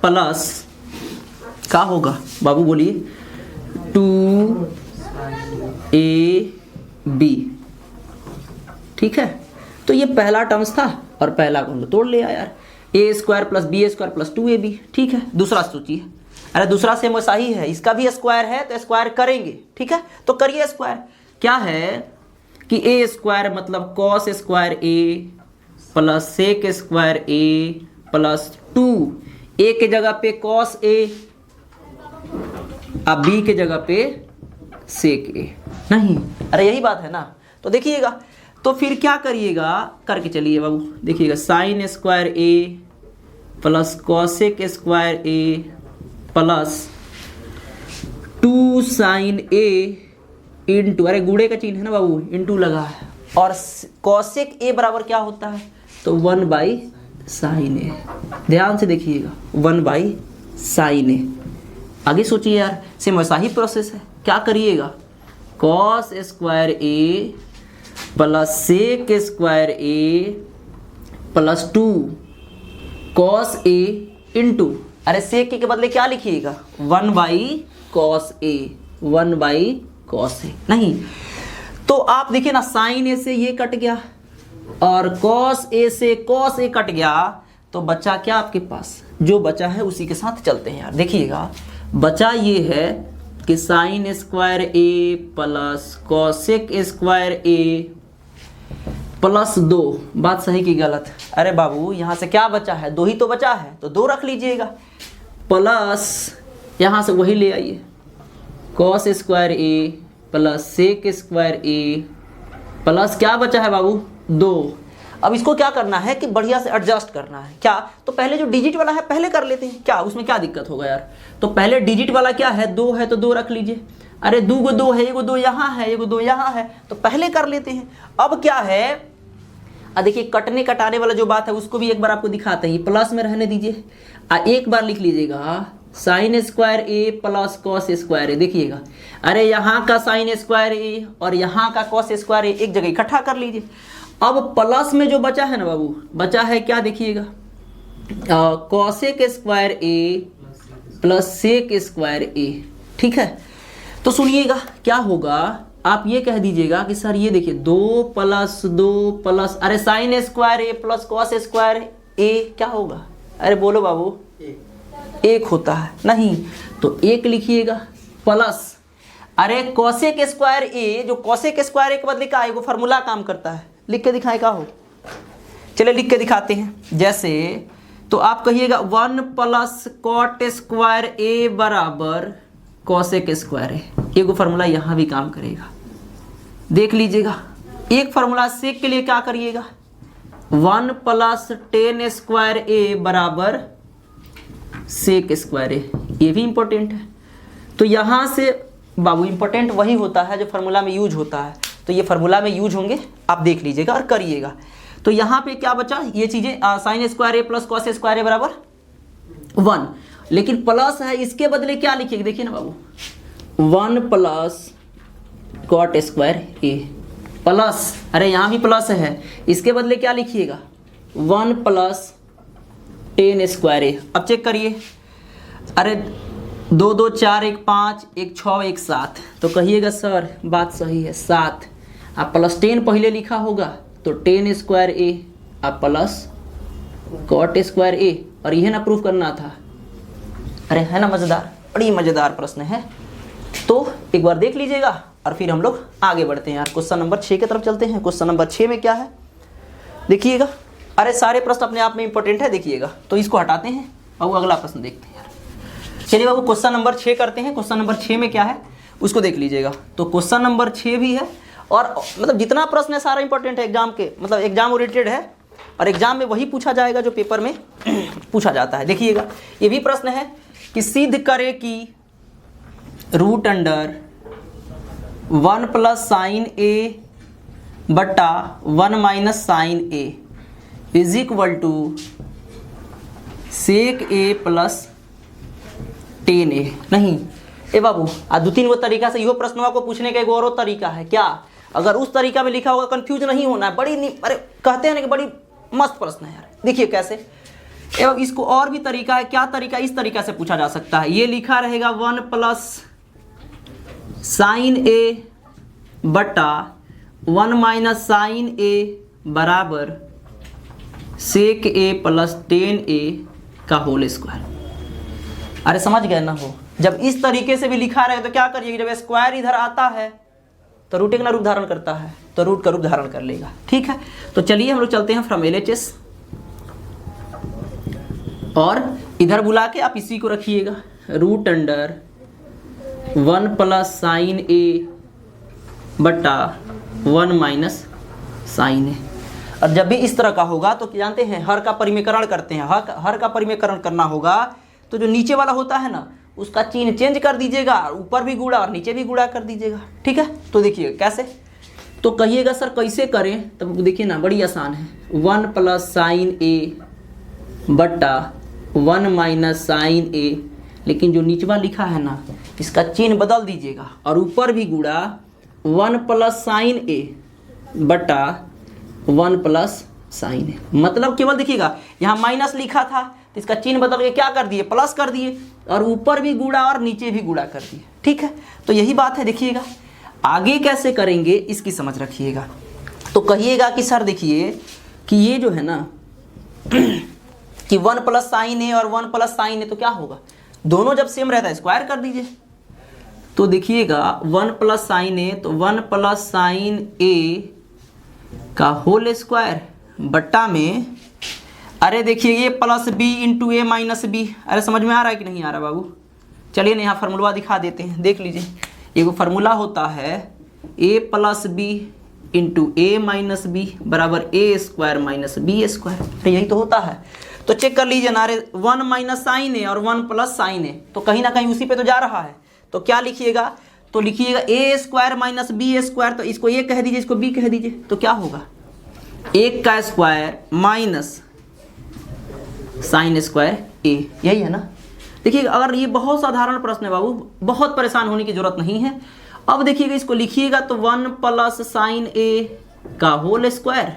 plus क्या होगा बाबू बोलिए, 2ab, ठीक है। तो ये पहला टर्म्स था और पहला को हम तोड़ लिया यार, A square plus B square plus 2ab, ठीक है। दूसरा सोचिए, अरे दूसरा सेम वैसा ही है, इसका भी स्क्वायर है तो स्क्वायर करेंगे, ठीक है। तो करिए स्क्वायर, क्या है कि ए स्क्वायर मतलब cos square A plus sec square A plus 2, A के जगह पे कॉस ए अब बी के जगह पे सेक ए, नहीं अरे यही बात है ना। तो देखिएगा, तो फिर क्या करिएगा, करके चलिए बाबू। देखिएगा sine square A plus cosec square A plus 2 sign A into, अरे गुड़े का चिन्ह है ना बाबू, इंटू लगा है, और कॉसेक ए बराबर क्या होता है, तो 1 बाई साइन ए। ध्यान से देखिएगा, 1 बाई साइन ए। आगे सोचिए यार, सेम वैसा ही प्रोसेस है। क्या करिएगा, cos square A plus sec square A plus 2 cos A into, अरे सेक के बदले क्या लिखिएगा, 1 by cos A, 1 by cos A. नहीं तो आप देखिए ना, साइन ए से ये कट गया और कॉस ए से कॉस ए कट गया, तो बचा क्या आपके पास, जो बचा है उसी के साथ चलते हैं यार। देखिएगा बचा ये है कि sine square A plus cosec square A plus 2, बात सही की गलत, अरे बाबू यहाँ से क्या बचा है, 2 ही तो बचा है, तो 2 रख लीजिएगा, प्लस यहाँ से वही ले आइए, cos square A plus sec square A plus क्या बचा है बाबू, 2। अब इसको क्या करना है कि बढ़िया से एडजस्ट करना है। क्या, तो पहले जो डिजिट वाला है पहले कर लेते हैं, क्या उसमें क्या दिक्कत होगा यार। तो पहले डिजिट वाला क्या है, 2 है तो 2 रख लीजिए, अरे 2 को 2 है, एगो 2 यहाँ है, एगो 2 यहाँ है, तो पहले कर लेते हैं। अब क्या है, देखिए कटने कटाने वाला जो बात है उसको भी एक बार आपको दिखाते हैं, प्लस में रहने दीजिए, एक बार लिख लीजिएगा sign square A plus cos square ए। देखिएगा, अरे यहाँ का साइन स्क्वायर ए और यहाँ का कॉस स्क्वायर ए एक जगह इकट्ठा कर लीजिए। अब प्लस में जो बचा है ना बाबू, बचा है क्या, देखिएगा cosec square A plus sec square ए। ठीक है, तो सुनिएगा क्या होगा, आप ये कह दीजिएगा कि सर ये देखिए 2 प्लस 2 प्लस, अरे sign square A plus cos square ए क्या होगा, अरे बोलो बाबू, 1 होता है। नहीं तो 1 लिखिएगा प्लस, अरे कॉसेक स्क्वायर ए, जो कॉसेक स्क्वायर ए के बदले का एगो फार्मूला काम करता है, लिख के दिखाए का हो, चलिए लिख के दिखाते हैं। जैसे तो आप कहिएगा 1 प्लस कॉट स्क्वायर ए बराबर कॉसेक स्क्वायर ए, एगो फार्मूला यहाँ भी काम करेगा, देख लीजिएगा। एक फार्मूला सेक के लिए क्या करिएगा, 1 प्लस टेन स्क्वायर ए बराबर सेक स्क्वायर ए, ये भी इंपॉर्टेंट है। तो यहाँ से बाबू इंपॉर्टेंट वही होता है जो फार्मूला में यूज होता है, तो ये फार्मूला में यूज होंगे, आप देख लीजिएगा और करिएगा। तो यहाँ पे क्या बचा, ये चीजें sign square A plus cos square ए बराबर 1, लेकिन प्लस है, इसके बदले क्या लिखिएगा, देखिए ना बाबू 1 plus cot square A plus, अरे यहाँ भी प्लस है, इसके बदले क्या लिखिएगा 1 प्लस टेन स्क्वायर ए। अब चेक करिए, अरे 2 2 4 1 5 1 6 1 7, तो कहिएगा सर बात सही है 7, आप प्लस 10 पहले लिखा होगा तो टेन स्क्वायर ए आप प्लस कॉट स्क्वायर ए, और यह ना प्रूफ करना था। अरे है ना मज़ेदार, बड़ी मज़ेदार प्रश्न है, तो एक बार देख लीजिएगा और फिर हम लोग आगे बढ़ते हैं यार। क्वेश्चन नंबर 6 की तरफ चलते हैं। क्वेश्चन नंबर 6 में क्या है देखिएगा, अरे सारे प्रश्न अपने आप में इंपॉर्टेंट है, देखिएगा, तो इसको हटाते हैं और अगला प्रश्न देखते हैं यार। चलिए बाबू क्वेश्चन नंबर 6 करते हैं। क्वेश्चन नंबर 6 में क्या है उसको देख लीजिएगा। तो क्वेश्चन नंबर 6 भी है, और मतलब जितना प्रश्न है सारा इंपॉर्टेंट है एग्जाम के, मतलब एग्जाम ओरिएंटेड है, और एग्जाम में वही पूछा जाएगा जो पेपर में पूछा जाता है। देखिएगा, ये भी प्रश्न है कि सिद्ध करे कि root under 1 plus sine A बटा 1 minus sine A is equal to sec A plus tan A. नहीं ए बाबू, 2-3 गो तरीका से इहो प्रश्नों को पूछने का एक और तरीका है। क्या, अगर उस तरीका में लिखा होगा कंफ्यूज नहीं होना है। बड़ी अरे कहते हैं ना कि बड़ी मस्त प्रश्न है यार। देखिए कैसे, एवं इसको और भी तरीका है। क्या तरीका, इस तरीका से पूछा जा सकता है। ये लिखा रहेगा 1 प्लस साइन ए बटा 1 माइनस साइन ए बराबर सेक ए प्लस टेन ए का होल स्क्वायर। अरे समझ गए ना हो, जब इस तरीके से भी लिखा रहे तो क्या करिए, जब स्क्वायर इधर आता है तो रूट एक ना रूप धारण करता है, तो रूट का रूप धारण कर लेगा। ठीक है, तो चलिए हम लोग चलते हैं फ्रॉम LHS, और इधर बुला के आप इसी को रखिएगा, root under 1 plus sine A बटा 1 माइनस साइन ए। और जब भी इस तरह का होगा तो जानते हैं हर का परिमेयकरण करते हैं। हर का परिमेयकरण करना होगा तो जो नीचे वाला होता है ना उसका चिन्ह चेंज कर दीजिएगा, ऊपर भी गुणा और नीचे भी गुणा कर दीजिएगा। ठीक है, तो देखिए कैसे, तो कहिएगा सर कैसे करें, तब देखिए ना बड़ी आसान है। 1 प्लस साइन ए बट्टा 1 माइनस साइन ए, लेकिन जो नीचवा लिखा है ना इसका चिन्ह बदल दीजिएगा और ऊपर भी गुणा 1 प्लस साइन ए बट्टा 1 प्लस साइन ए। मतलब केवल देखिएगा यहाँ माइनस लिखा था तो इसका चिन्ह बदल के क्या कर दिए, प्लस कर दिए, और ऊपर भी गुणा और नीचे भी गुणा कर दिए। ठीक है, तो यही बात है। देखिएगा आगे कैसे करेंगे इसकी समझ रखिएगा। तो कहिएगा कि सर देखिए कि ये जो है ना कि 1 प्लस साइन ए और 1 प्लस साइन ए, तो क्या होगा, दोनों जब सेम रहता है स्क्वायर कर दीजिए। तो देखिएगा 1 प्लस साइन ए, तो 1 प्लस साइन ए का होल स्क्वायर बट्टा में, अरे देखिए ये प्लस बी इंटू ए माइनस बी। अरे समझ में आ रहा है कि नहीं आ रहा बाबू? चलिए ना यहाँ फार्मूला दिखा देते हैं, देख लीजिए। एक फार्मूला होता है ए प्लस बी इंटू ए माइनस बी बराबर ए स्क्वायर माइनस बी स्क्वायर। तो यही तो होता है। तो चेक कर लीजिए ना, अरे 1 माइनस साइन ए और 1 प्लस साइन ए, तो कहीं ना कहीं उसी पे तो जा रहा है। तो क्या लिखिएगा, तो लिखिएगा ए स्क्वायर माइनस बी स्क्वायर, तो इसको ए कह दीजिए, इसको बी कह दीजिए। तो क्या होगा, 1 का स्क्वायर माइनस साइन स्क्वायर ए, यही है ना। देखिए अगर ये बहुत साधारण प्रश्न है बाबू, बहुत परेशान होने की जरूरत नहीं है। अब देखिएगा इसको लिखिएगा तो 1 प्लस साइन ए का होल स्क्वायर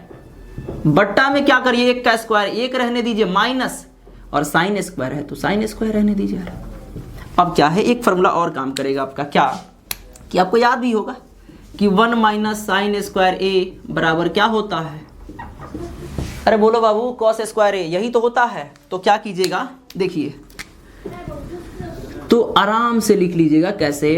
बट्टा में क्या करिए, 1 का स्क्वायर 1 रहने दीजिए माइनस, और साइन स्क्वायर है तो साइन स्क्वायर रहने दीजिए। अब क्या है, एक फार्मूला और काम करेगा आपका, क्या कि आपको याद भी होगा कि 1 माइनस साइन स्क्वायर ए बराबर क्या होता है, अरे बोलो बाबू, कॉस स्क्वायर ए, यही तो होता है। तो क्या कीजिएगा, देखिए तो आराम से लिख लीजिएगा कैसे,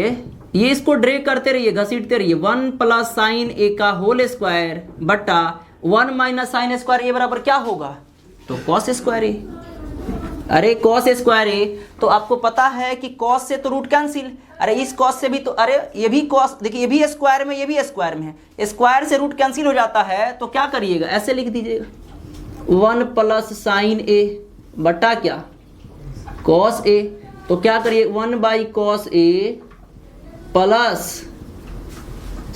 ये इसको ड्रैग करते रहिए, घसीटते रहिए। 1 प्लस साइन ए का होल स्क्वायर बट्टा 1 माइनस साइन स्क्वायर ए बराबर क्या होगा, तो कॉस स्क्वायर ए। अरे कॉस स्क्वायर ए, तो आपको पता है कि कॉस से तो रूट कैंसिल, अरे इस कॉस से भी तो, अरे ये भी कॉस, देखिए ये भी स्क्वायर में, ये भी स्क्वायर में है, स्क्वायर से रूट कैंसिल हो जाता है। तो क्या करिएगा, ऐसे लिख दीजिएगा 1 प्लस साइन ए बटा क्या, कॉस ए। तो क्या करिए, 1 by cos A plus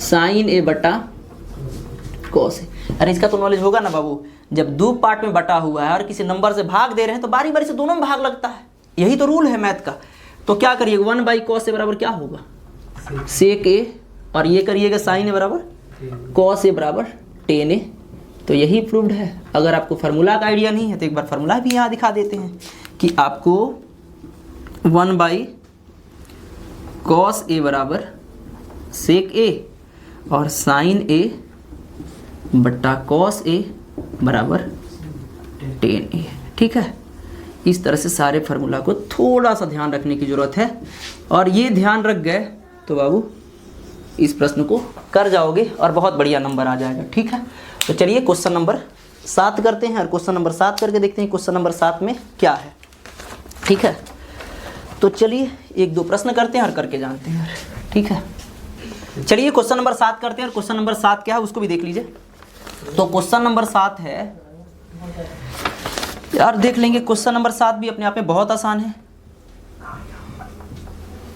sine A बटा कॉस ए। अरे इसका तो नॉलेज होगा ना बाबू, जब 2 पार्ट में बटा हुआ है और किसी नंबर से भाग दे रहे हैं तो बारी बारी से दोनों में भाग लगता है, यही तो रूल है मैथ का। तो क्या करिए, 1 बाई कॉस ए बराबर क्या होगा, सेक ए, और ये करिएगा साइन ए बराबर कॉस ए बराबर टेन ए। तो यही प्रूव्ड है। अगर आपको फार्मूला का आइडिया नहीं है तो एक बार फार्मूला भी यहाँ दिखा देते हैं कि आपको 1 बाई कॉस ए बराबर सेक ए और साइन ए बट्टा कॉस ए बराबर टेन ए। ठीक है, इस तरह से सारे फार्मूला को थोड़ा सा ध्यान रखने की ज़रूरत है, और ये ध्यान रख गए तो बाबू इस प्रश्न को कर जाओगे और बहुत बढ़िया नंबर आ जाएगा। ठीक है, तो चलिए क्वेश्चन नंबर 7 करते हैं और क्वेश्चन नंबर 7 करके देखते हैं क्वेश्चन नंबर 7 में क्या है। ठीक है, तो चलिए 1-2 प्रश्न करते हैं और करके जानते हैं। ठीक है, चलिए क्वेश्चन नंबर 7 करते हैं, और क्वेश्चन नंबर 7 क्या है उसको भी देख लीजिए। तो क्वेश्चन नंबर 7 है यार, देख लेंगे। क्वेश्चन नंबर 7 भी अपने आप में बहुत आसान है।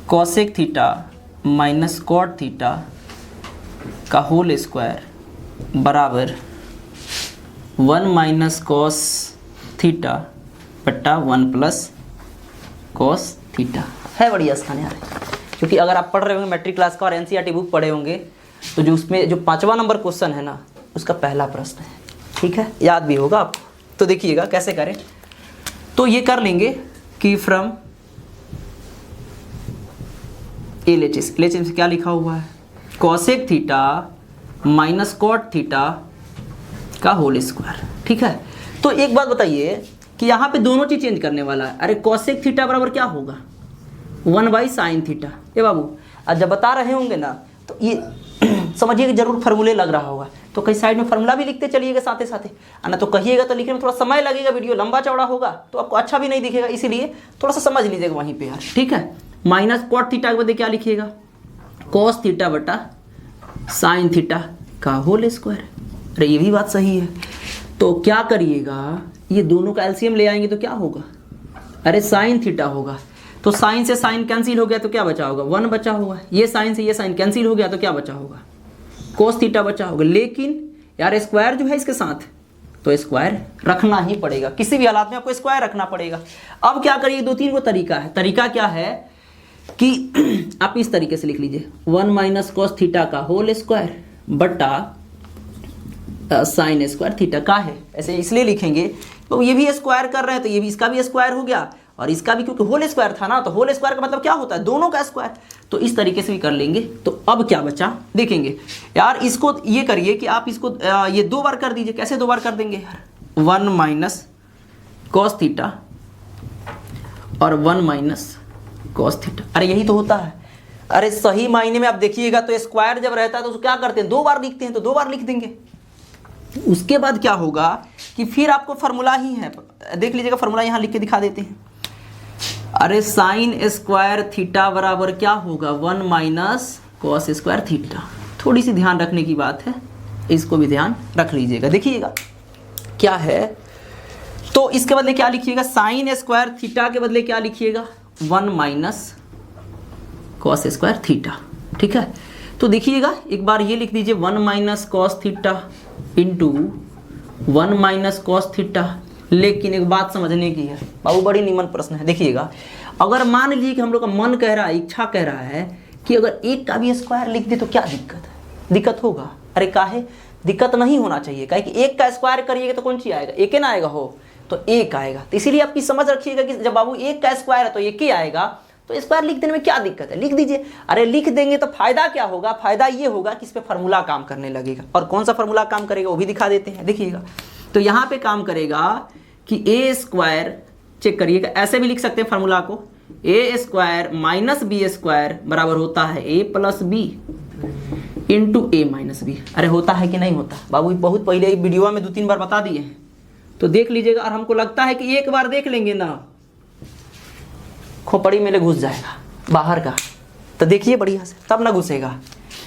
Cosec theta minus cot theta का होल स्क्वायर बराबर 1 माइनस कॉस थीटा बट्टा 1 प्लस कॉस थीटा है। बड़ी आसान यार, क्योंकि अगर आप पढ़ रहे होंगे मैट्रिक क्लास का और एनसीईआरटी बुक पढ़े होंगे तो जो उसमें जो 5वां नंबर क्वेश्चन है ना उसका पहला प्रश्न है। ठीक है, याद भी होगा आपको। तो देखिएगा कैसे करें। तो ये कर लेंगे कि फ्रॉम एलएचएस में क्या लिखा हुआ है, cosec theta minus cot theta का होल स्क्वायर। ठीक है, तो एक बात बताइए कि यहाँ पे दोनों चीज चेंज करने वाला है। अरे कॉसेक थीटा बराबर क्या होगा, 1 बाई साइन थीटा। ये बाबू आज जब बता रहे होंगे ना तो ये समझिए कि जरूर फार्मूले लग रहा होगा, तो कहीं साइड में फार्मूला भी लिखते चलिएगा साथ साथ, ना तो कहिएगा तो लिखने में थोड़ा समय लगेगा, वीडियो लंबा चौड़ा होगा तो आपको अच्छा भी नहीं दिखेगा, इसीलिए थोड़ा सा समझ लीजिएगा वहीं पे यार। ठीक है, माइनस कॉट थीटा के बदले क्या लिखिएगा, कॉस थीटा बटा साइन थीटा का होल स्क्वायर। अरे ये भी बात सही है। तो क्या करिएगा, ये दोनों का एलसीएम ले आएंगे तो क्या होगा, अरे साइन थीटा होगा। तो साइन से साइन कैंसिल हो गया तो क्या बचा होगा, 1 बचा होगा। ये साइन से ये साइन कैंसिल हो गया तो क्या बचा होगा, कोस थीटा बचा होगा। लेकिन यार स्क्वायर जो है इसके साथ, तो स्क्वायर रखना ही पड़ेगा, किसी भी हालात में आपको स्क्वायर रखना पड़ेगा। अब क्या करिए, 2-3 को तरीका है। तरीका क्या है कि आप इस तरीके से लिख लीजिए 1 माइनस कॉस थीटा का होल स्क्वायर बटा साइन स्क्वायर थीटा का है। ऐसे इसलिए लिखेंगे तो ये भी स्क्वायर कर रहे हैं तो ये भी, इसका भी स्क्वायर हो गया और इसका भी, क्योंकि होल स्क्वायर था ना, तो होल स्क्वायर का मतलब क्या होता है, दोनों का स्क्वायर। तो इस तरीके से भी कर लेंगे। तो अब क्या बचा देखेंगे यार, इसको ये करिए कि आप इसको ये 2 बार कर दीजिए। कैसे 2 बार कर देंगे यार, 1 माइनस कॉस थीटा और 1 माइनस कॉस थीटा। अरे यही तो होता है। अरे सही मायने में आप देखिएगा तो स्क्वायर जब रहता है तो उसको क्या करते हैं, 2 बार लिखते हैं, तो 2 बार लिख देंगे। उसके बाद क्या होगा कि फिर आपको फार्मूला ही है, देख लीजिएगा फार्मूला यहाँ लिख के दिखा देते हैं। अरे साइन स्क्वायर थीटा बराबर क्या होगा, 1 माइनस कॉस स्क्वायर थीटा। थोड़ी सी ध्यान रखने की बात है, इसको भी ध्यान रख लीजिएगा। देखिएगा क्या है, तो इसके बदले क्या लिखिएगा, साइन स्क्वायर थीटा के बदले क्या लिखिएगा, 1 माइनस कॉस स्क्वायर थीटा। ठीक है, तो देखिएगा एक बार ये लिख दीजिए 1 minus cos theta into 1 minus cos theta. लेकिन एक बात समझने की है बाबू, बड़ी निमन प्रश्न है। देखिएगा अगर मान लीजिए कि हम लोग का मन कह रहा है, इच्छा कह रहा है कि अगर 1 का भी स्क्वायर लिख दे तो क्या दिक्कत है, दिक्कत होगा। अरे काहे, दिक्कत नहीं होना चाहिए, काहे कि 1 का स्क्वायर करिएगा तो कौन चीज आएगा, 1 ना आएगा, हो तो 1 आएगा। तो इसीलिए आपकी समझ रखिएगा कि जब बाबू 1 का स्क्वायर है तो 1 ही आएगा, तो स्क्वायर लिख देने में क्या दिक्कत है, लिख दीजिए। अरे लिख देंगे तो फायदा क्या होगा, फायदा ये होगा कि इस पे फार्मूला काम करने लगेगा। और कौन सा फार्मूला काम करेगा वो भी दिखा देते हैं। देखिएगा तो यहाँ पे काम करेगा कि ए स्क्वायर, चेक करिएगा, ऐसे भी लिख सकते हैं फार्मूला को, ए स्क्वायर माइनस बी स्क्वायर बराबर होता है ए प्लस बी इंटू ए माइनस बी। अरे होता है कि नहीं होता बाबू, बहुत पहले वीडियो में 2-3 बार बता दिए हैं, तो देख लीजिएगा। और हमको लगता है कि एक बार देख लेंगे ना खोपड़ी में घुस जाएगा बाहर का, तो देखिए बढ़िया से, तब ना घुसेगा।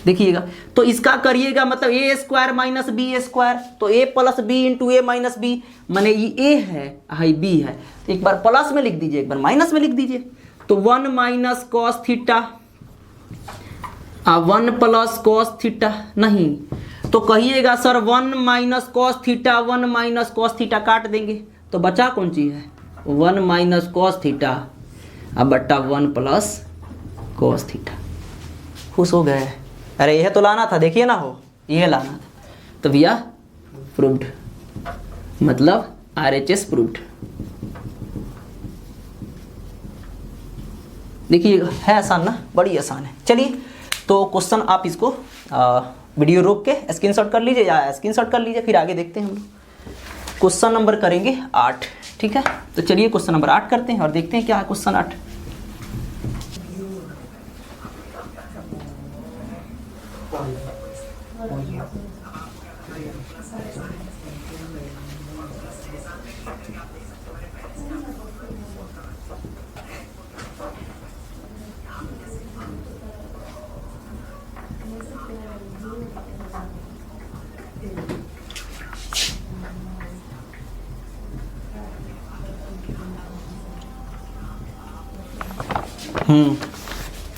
देखिएगा तो इसका करिएगा मतलब ए स्क्वायर माइनस बी स्क्वायर, तो ए प्लस बी इंटू ए माइनस बी, माने ये ए है हाई बी है, तो एक बार प्लस में लिख दीजिए, एक बार माइनस में लिख दीजिए। तो 1 minus cos theta 1 plus cos theta, नहीं तो कहिएगा sir 1 minus cos theta 1 minus cos theta काट देंगे तो बचा कौन चीज है, 1 माइनस कॉस थीटा अब बट्टा 1 प्लस कॉस थीटा। खुश हो गए, अरे यह तो लाना था, देखिए ना हो, यह लाना था। तो भैया प्रूव्ड, मतलब RHS प्रूव्ड। देखिए है आसान ना, बड़ी आसान है। चलिए तो क्वेश्चन आप इसको वीडियो रोक के स्क्रीनशॉट कर लीजिए या स्क्रीनशॉट कर लीजिए, फिर आगे देखते हैं हम लोग। क्वेश्चन नंबर करेंगे 8, ठीक है। तो चलिए क्वेश्चन नंबर 8 करते हैं और देखते हैं क्या है क्वेश्चन 8।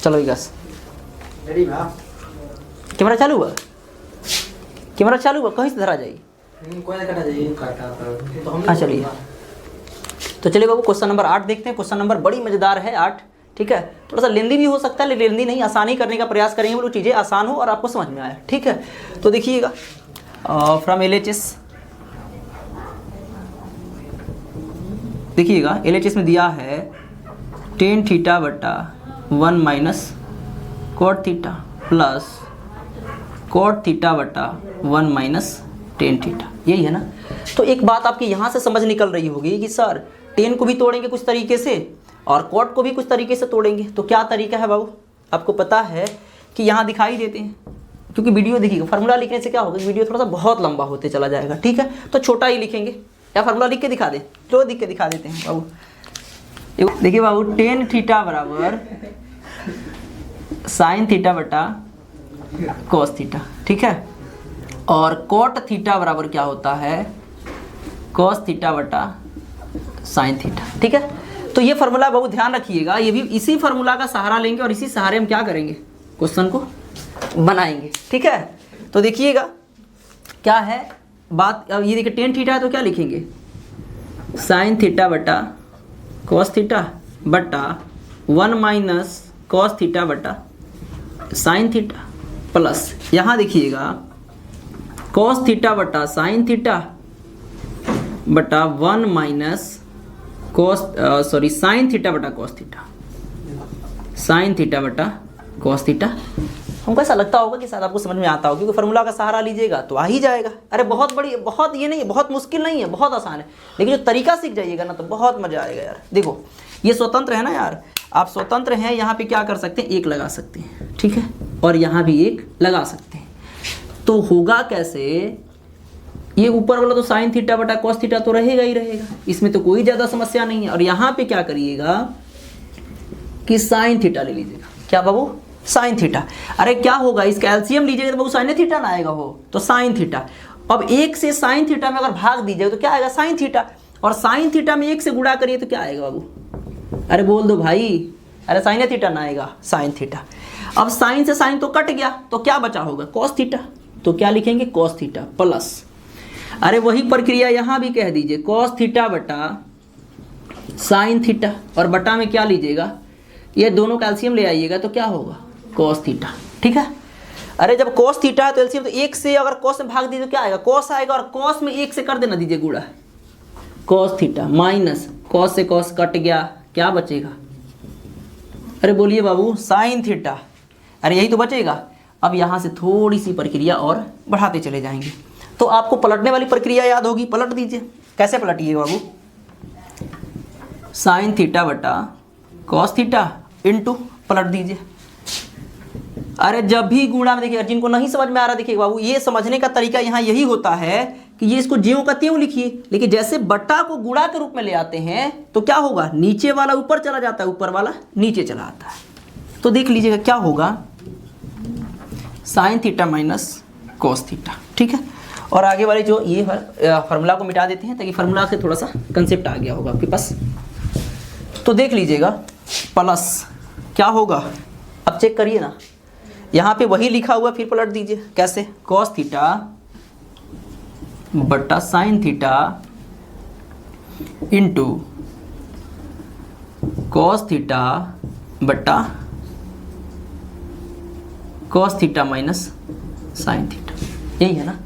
चलो विकास, कैमरा चालू हुआ, कैमरा चालू हुआ, कहीं से धरा जाएगी, हाँ चलिए। तो चलिए बाबू क्वेश्चन नंबर 8 देखते हैं। क्वेश्चन नंबर बड़ी मजेदार है 8, ठीक है। थोड़ा सा लेंदी भी हो सकता है, लेकिन लेंदी नहीं, आसानी करने का प्रयास करेंगे, वो चीज़ें आसान हो और आपको समझ में आए, ठीक है। तो देखिएगा फ्रॉम LHS, देखिएगा LHS में दिया है tan थीटा बटा 1 minus cot theta plus cot theta बटा 1 माइनस tan थीटा, यही है ना। तो एक बात आपकी यहाँ से समझ निकल रही होगी कि सर tan को भी तोड़ेंगे कुछ तरीके से और कॉट को भी कुछ तरीके से तोड़ेंगे, तो क्या तरीका है बाबू, आपको पता है कि यहाँ दिखाई देते हैं। क्योंकि वीडियो देखिएगा, फार्मूला लिखने से क्या होगा, वीडियो थोड़ा सा बहुत लंबा होते चला जाएगा, ठीक है। तो छोटा ही लिखेंगे या फार्मूला लिख के दिखा दें, तो लिख के दिखा देते हैं बाबू। देखिए बाबू tan थीटा बराबर साइन थीटा बटा कॉस थीटा, ठीक है। और कॉट थीटा बराबर क्या होता है, कॉस थीटा बटा साइन थीटा, ठीक है। तो ये फार्मूला बहुत ध्यान रखिएगा, ये भी इसी फार्मूला का सहारा लेंगे और इसी सहारे हम क्या करेंगे, क्वेश्चन को बनाएंगे। ठीक है, तो देखिएगा क्या है बात। अब ये देखिए टेन थीटा है तो क्या लिखेंगे, साइन थीटा बटा कॉस थीटा बटा 1 माइनस कॉस थीटा बटा साइन थीटा प्लस यहाँ देखिएगा कॉस थीटा बटा साइन थीटा बटा 1 माइनस साइन थीटा बटा कॉस थीटा, साइन थीटा बटा कॉस थीटा। हमको ऐसा लगता होगा कि शायद आपको समझ में आता होगा, क्योंकि फार्मूला का सहारा लीजिएगा तो आ ही जाएगा। अरे बहुत बड़ी, बहुत ये नहीं है, बहुत मुश्किल नहीं है, बहुत आसान है, लेकिन जो तरीका सीख जाइएगा ना तो बहुत मजा आएगा यार। देखो ये स्वतंत्र है ना यार, आप स्वतंत्र हैं, यहाँ पे क्या कर सकते हैं, एक लगा सकते हैं, ठीक है, और यहाँ भी एक लगा सकते हैं। तो होगा कैसे, ये ऊपर वाला तो साइन थीटा बटा कॉस थीटा तो रहेगा ही रहेगा, इसमें तो कोई ज़्यादा समस्या नहीं है। और यहाँ पे क्या करिएगा कि साइन थीटा ले लीजिएगा। क्या बाबू, साइन थीटा। अरे क्या होगा, इसका एलसीएम लीजिएगा तो बाबू साइन थीटा ना आएगा, हो तो साइन थीटा। अब एक से साइन थीटा में अगर भाग दीजिएगा तो क्या आएगा, साइन थीटा, और साइन थीटा में एक से गुणा करिए तो क्या आएगा बाबू, अरे बोल दो भाई, अरे साइन थीटा ना आएगा, साइन थीटा। अब साइन से साइन तो कट गया तो क्या बचा होगा, कॉस थीटा, तो क्या लिखेंगे, कॉस थीटा प्लस, अरे वही प्रक्रिया यहाँ भी कह दीजिए, कॉस थीटा बटा साइन थीटा, और बटा में क्या लीजिएगा, ये दोनों कैल्शियम ले आइएगा तो क्या होगा, कॉस थीटा। ठीक है, अरे जब कॉस थीटा है तो एलसीएम तो एक से अगर कॉस में भाग दीजिए तो क्या आएगा, कॉस आएगा, और कॉस में एक से कर देना दीजिए गुणा, कॉस थीटा माइनस कॉस से कॉस कट गया, क्या बचेगा, अरे बोलिए बाबू, साइन थीटा। अरे यही तो बचेगा। अब यहाँ से थोड़ी सी प्रक्रिया और बढ़ाते चले जाएंगे तो आपको पलटने वाली प्रक्रिया याद होगी, पलट दीजिए। कैसे पलटिएगा बाबू, साइन थीटा बटा कॉस थीटा इंटू, पलट दीजिए। अरे जब भी गुणा में देखिए, जिनको नहीं समझ में आ रहा देखिए बाबू, ये समझने का तरीका यहाँ यही होता है कि ये इसको ज्यों का त्यों लिखिए, लेकिन जैसे बट्टा को गुणा के रूप में ले आते हैं तो क्या होगा, नीचे वाला ऊपर चला जाता है, ऊपर वाला नीचे चला आता है। तो देख लीजिएगा क्या होगा, sine theta minus cos theta. ठीक है, और आगे वाले जो ये फार्मूला को मिटा देते हैं ताकि फार्मूला से थोड़ा सा कंसेप्ट आ गया होगा आपके पास। तो देख लीजिएगा प्लस क्या होगा, अब चेक करिए ना, यहाँ पे वही लिखा हुआ, फिर पलट दीजिए। कैसे, कॉस थीटा बटा sine theta into cos theta बटा cos theta minus sine theta, यही है ना।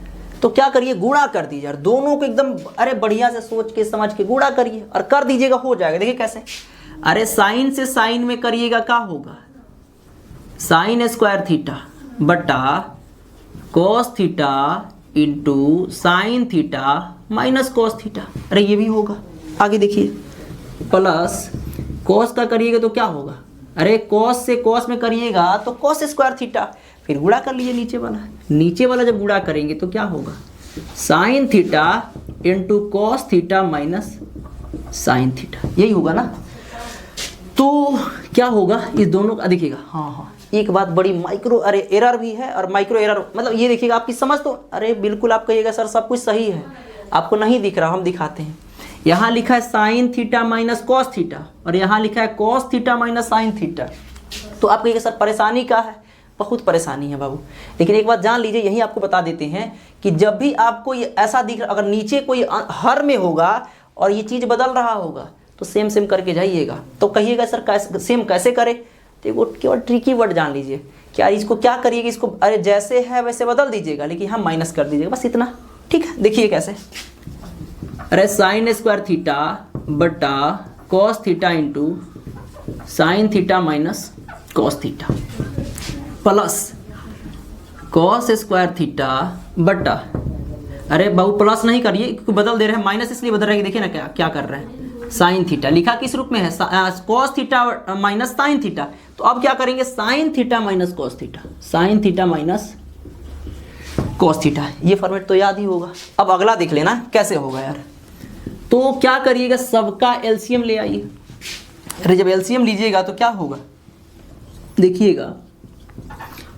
तो क्या करिए, गुणा कर दीजिए यार, दोनों को एकदम अरे बढ़िया से सोच के समझ के गुणा करिए और कर दीजिएगा, हो जाएगा। देखिए कैसे, अरे साइन से साइन में करिएगा क्या होगा, साइन स्क्वायर थीटा बटा cos theta into sine theta minus cos theta, अरे ये भी होगा। आगे देखिए, प्लस कॉस का करिएगा तो क्या होगा, अरे कॉस से कॉस में करिएगा तो कॉस स्क्वायर थीटा, फिर गुणा कर लीजिए नीचे वाला जब गुणा करेंगे तो क्या होगा, sine theta into cos theta minus sine theta, यही होगा ना। तो क्या होगा, इस दोनों का देखिएगा, हाँ एक बात बड़ी माइक्रो अरे एरर भी है, और माइक्रो एरर मतलब ये देखिएगा आपकी समझ तो, अरे बिल्कुल आप कहिएगा सर सब कुछ सही है, आपको नहीं दिख रहा, हम दिखाते हैं। यहाँ लिखा है sign theta minus cos theta, और यहाँ लिखा है cos theta minus sine theta. तो आप कहिएगा सर परेशानी क्या है, बहुत परेशानी है बाबू, लेकिन एक बात जान लीजिए, यही आपको बता देते हैं कि जब भी आपको ये ऐसा दिख रहा, अगर नीचे कोई हर में होगा और ये चीज़ बदल रहा होगा तो सेम सेम करके जाइएगा। तो कहिएगा सर कैसे सेम कैसे करें, तो वो केवल ट्रिकी वर्ड जान लीजिए, क्या इसको क्या करिएगा, इसको अरे जैसे है वैसे बदल दीजिएगा, लेकिन हम माइनस कर दीजिएगा, बस इतना। ठीक है, देखिए कैसे, अरे साइन स्क्वायर थीटा बटा cos theta into sine theta minus cos theta plus cos square theta बटा, अरे बाबू प्लस नहीं करिए क्योंकि बदल दे रहे हैं, माइनस इसलिए बदल रहे हैं, देखिए ना क्या क्या कर रहे हैं, साइन थीटा लिखा किस रूप में है, cos theta minus sine theta. तो अब क्या करेंगे, sign theta minus cos theta, sign theta minus cos theta, ये फॉर्मेट तो याद ही होगा। अब अगला देख लेना कैसे होगा यार। तो क्या करिएगा, सबका एलसीएम ले आइए। अरे जब एलसीएम लीजिएगा तो क्या होगा, देखिएगा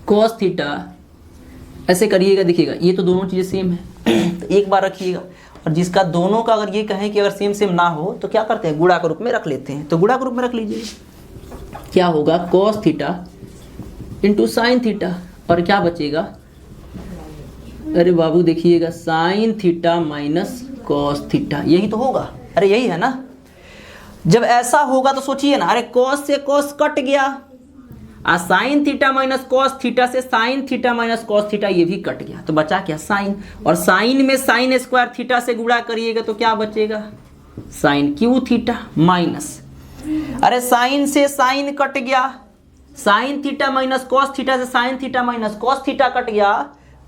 कॉस थीटा ऐसे करिएगा, देखिएगा ये तो दोनों चीज़ें सेम है तो एक बार रखिएगा, और जिसका दोनों का अगर ये कहें कि अगर सेम सेम ना हो तो क्या करते हैं, गुणा के रूप में रख लेते हैं। तो गुणा के रूप में रख लीजिए, क्या होगा cos theta into sine theta, और क्या बचेगा, अरे बाबू देखिएगा sign theta minus cos theta, यही तो होगा। अरे यही है ना। जब ऐसा होगा तो सोचिए ना, अरे कॉस से कॉस कट गया, sine theta minus cos theta से sine theta minus cos theta ये भी कट गया, तो बचा क्या साइन, और साइन में साइन स्क्वायर थीटा से गुणा करिएगा तो क्या बचेगा साइन क्यू थीटा माइनस, अरे साइन से साइन कट गया, sine theta minus cos theta से sine theta minus cos theta cut गया,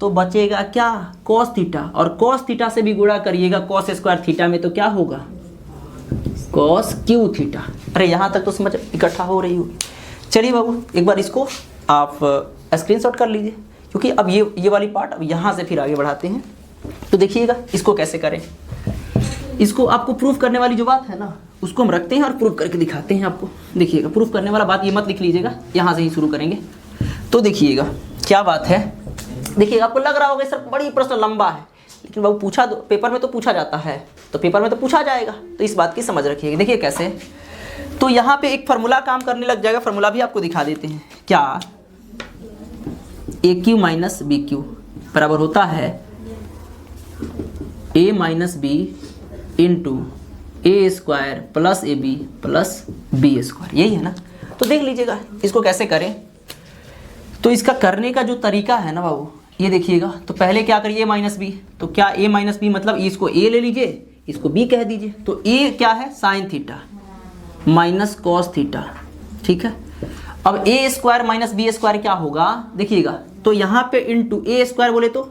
तो बचेगा क्या कॉस थीटा, और कॉस थीटा से भी गुणा करिएगा कॉस स्क्वायर थीटा में तो क्या होगा कॉस क्यू थीटा। अरे यहाँ तक तो समझ इकट्ठा हो रही होगी। चलिए बाबू एक बार इसको आप स्क्रीनशॉट कर लीजिए, क्योंकि अब ये वाली पार्ट अब यहाँ से फिर आगे बढ़ाते हैं। तो देखिएगा इसको कैसे करें, इसको आपको प्रूफ करने वाली जो बात है ना उसको हम रखते हैं और प्रूफ करके दिखाते हैं आपको। देखिएगा प्रूफ करने वाला बात ये मत लिख लीजिएगा, यहाँ से ही शुरू करेंगे। तो देखिएगा क्या बात है, देखिएगा आपको लग रहा होगा सर बड़ी प्रश्न लंबा है, लेकिन बाबू पूछा पेपर में तो पूछा जाता है, तो पेपर में तो पूछा जाएगा, तो इस बात की समझ रखिएगा। देखिए कैसे, तो यहाँ पे एक फार्मूला काम करने लग जाएगा, फार्मूला भी आपको दिखा देते हैं। क्या A Q minus B Q बराबर होता है A minus B into A square plus A B plus B square, यही है ना। तो देख लीजिएगा इसको कैसे करें। तो इसका करने का जो तरीका है ना बाबू, ये देखिएगा। तो पहले क्या करिए माइनस बी, तो क्या ए माइनस बी मतलब इसको ए ले लीजिए, इसको बी कह दीजिए। तो ए क्या है sign theta minus cos theta, ठीक है। अब ए स्क्वायर माइनस बी स्क्वायर क्या होगा देखिएगा, तो यहाँ पे इंटू ए स्क्वायर बोले तो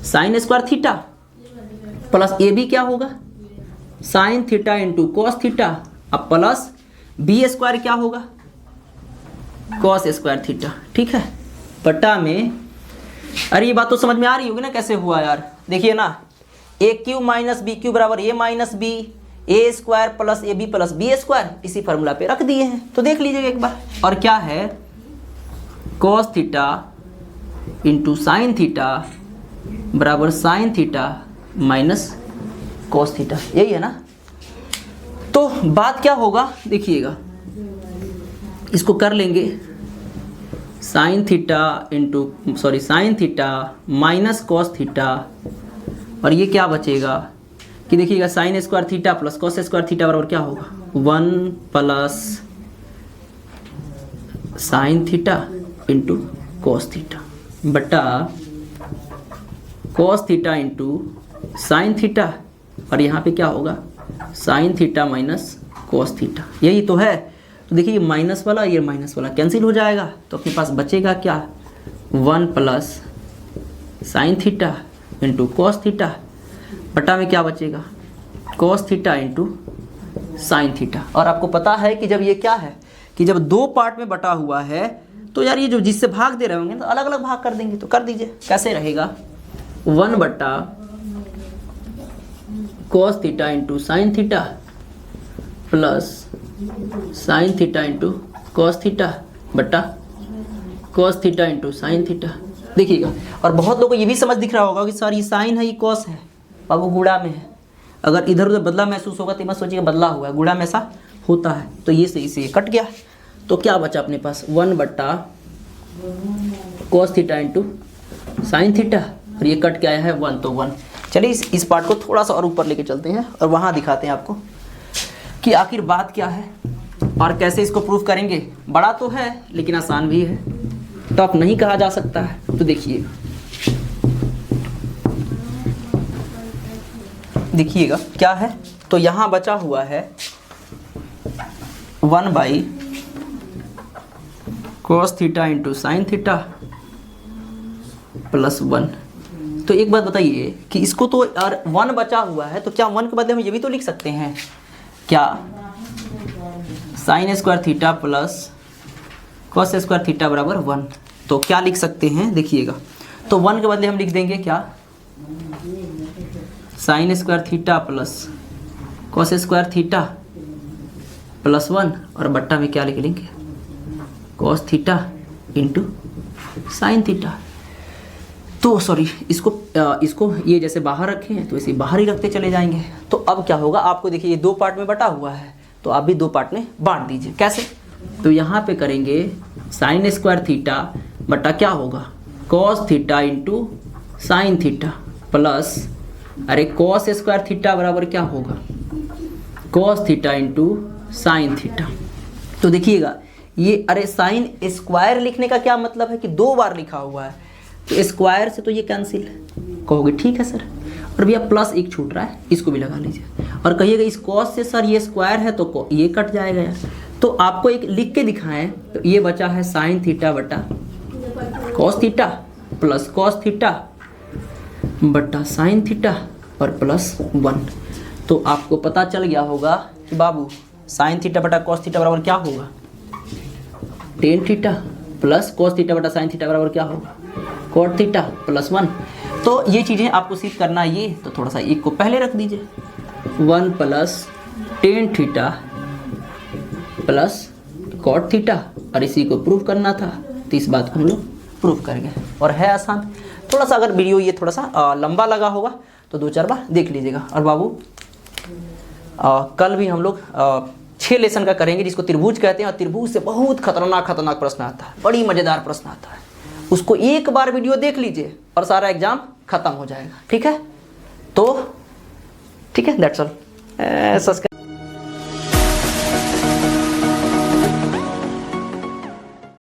sine square theta plus A B क्या होगा sine theta into cos theta, अब प्लस बी स्क्वायर क्या होगा कॉस स्क्वायर थीटा, ठीक है। बटा में, अरे ये बात तो समझ में आ रही होगी ना कैसे हुआ यार। देखिए ना A Q minus B Q बराबर A minus B A square plus A B plus B square, इसी फार्मूला पे रख दिए हैं। तो देख लीजिएगा एक बार, और क्या है cos theta into sine theta बराबर sine theta minus cos theta, यही है ना। तो बात क्या होगा देखिएगा, इसको कर लेंगे sine theta into sine theta minus cos theta, और ये क्या बचेगा कि देखिएगा sine square theta plus cos square theta बराबर क्या होगा 1 plus sine theta into cos theta बटा cos theta into sine theta, और यहाँ पे क्या होगा sine theta minus cos theta, यही तो है। तो देखिए ये माइनस वाला ये माइनस वाला कैंसिल हो जाएगा, तो अपने पास बचेगा क्या 1 plus sine theta into cos theta बटा में क्या बचेगा cos theta into sine theta. और आपको पता है कि जब ये क्या है कि जब दो पार्ट में बटा हुआ है तो यार ये जो जिससे भाग दे रहे होंगे तो अलग अलग भाग कर देंगे। तो कर दीजिए, कैसे रहेगा 1 बटा cos theta into sine theta plus sine theta into cos theta बटा cos theta into sine theta. देखिएगा, और बहुत लोगों को ये भी समझ दिख रहा होगा कि सर ये साइन है ये कॉस है, बाबू गुणा में है। अगर इधर उधर बदला महसूस होगा तो मत सोचिएगा बदला हुआ है, गुणा में ऐसा होता है। तो ये सही से कट गया, तो क्या बचा अपने पास 1 बटा cos theta into sine theta, और ये कट के आया है 1, तो 1। चलिए इस पार्ट को थोड़ा सा और ऊपर लेके चलते हैं और वहाँ दिखाते हैं आपको कि आखिर बात क्या है और कैसे इसको प्रूफ करेंगे। बड़ा तो है लेकिन आसान भी है, टफ नहीं कहा जा सकता है। तो देखिएगा क्या है, तो यहाँ बचा हुआ है 1 by cos theta into sine theta plus 1। तो एक बात बताइए कि इसको तो यार 1 बचा हुआ है, तो क्या 1 के बदले हम ये भी तो लिख सकते हैं क्या sign square theta plus cos square theta बराबर 1। तो क्या लिख सकते हैं देखिएगा, तो 1 के बदले हम लिख देंगे क्या sign square theta plus cos square theta plus 1, और बट्टा में क्या लिख लेंगे cos theta into sine theta. तो सॉरी, इसको ये जैसे बाहर रखे हैं तो इसे बाहर ही रखते चले जाएंगे। तो अब क्या होगा, आपको देखिए ये 2 पार्ट में बटा हुआ है, तो आप भी 2 पार्ट में बांट दीजिए। कैसे? तो यहाँ पे करेंगे साइन स्क्वायर थीटा बटा क्या होगा, cos theta into sine theta plus, अरे कॉस स्क्वायर थीटा बराबर क्या होगा, cos theta into sine theta. तो देखिएगा ये, अरे साइन स्क्वायर लिखने का क्या मतलब है कि 2 बार लिखा हुआ है, तो स्क्वायर से तो ये कैंसिल कहोगे, ठीक है सर। और भैया प्लस 1 छूट रहा है, इसको भी लगा लीजिए। और कहिएगा इस कॉस से सर ये स्क्वायर है तो ये कट जाएगा यार। तो आपको एक लिख के दिखाएं, तो ये बचा है साइन थीटा बटा cos theta plus cos theta बटा साइन थीटा और प्लस 1। तो आपको पता चल गया होगा कि बाबू साइन थीटा बटा कॉस थीटा बराबर क्या होगा, ten theta plus cos theta बटा साइन थीटा बराबर क्या होगा, कॉट थीटा प्लस 1। तो ये चीज़ें आपको सिद्ध करना है, ये तो थोड़ा सा एक को पहले रख दीजिए, 1 plus tan theta plus cot theta, और इसी को प्रूव करना था, तो इस बात को हम लोग प्रूव कर गए। और है आसान। थोड़ा सा अगर वीडियो ये थोड़ा सा लंबा लगा होगा तो 2-4 बार देख लीजिएगा। और बाबू कल भी हम लोग 6 लेसन का करेंगे जिसको त्रिभुज कहते हैं, और त्रिभुज से बहुत खतरनाक प्रश्न आता है, बड़ी मज़ेदार प्रश्न आता है। उसको एक बार वीडियो देख लीजिए और सारा एग्जाम खत्म हो जाएगा, ठीक है। तो ठीक है, दैट्स ऑल। सब्सक्राइब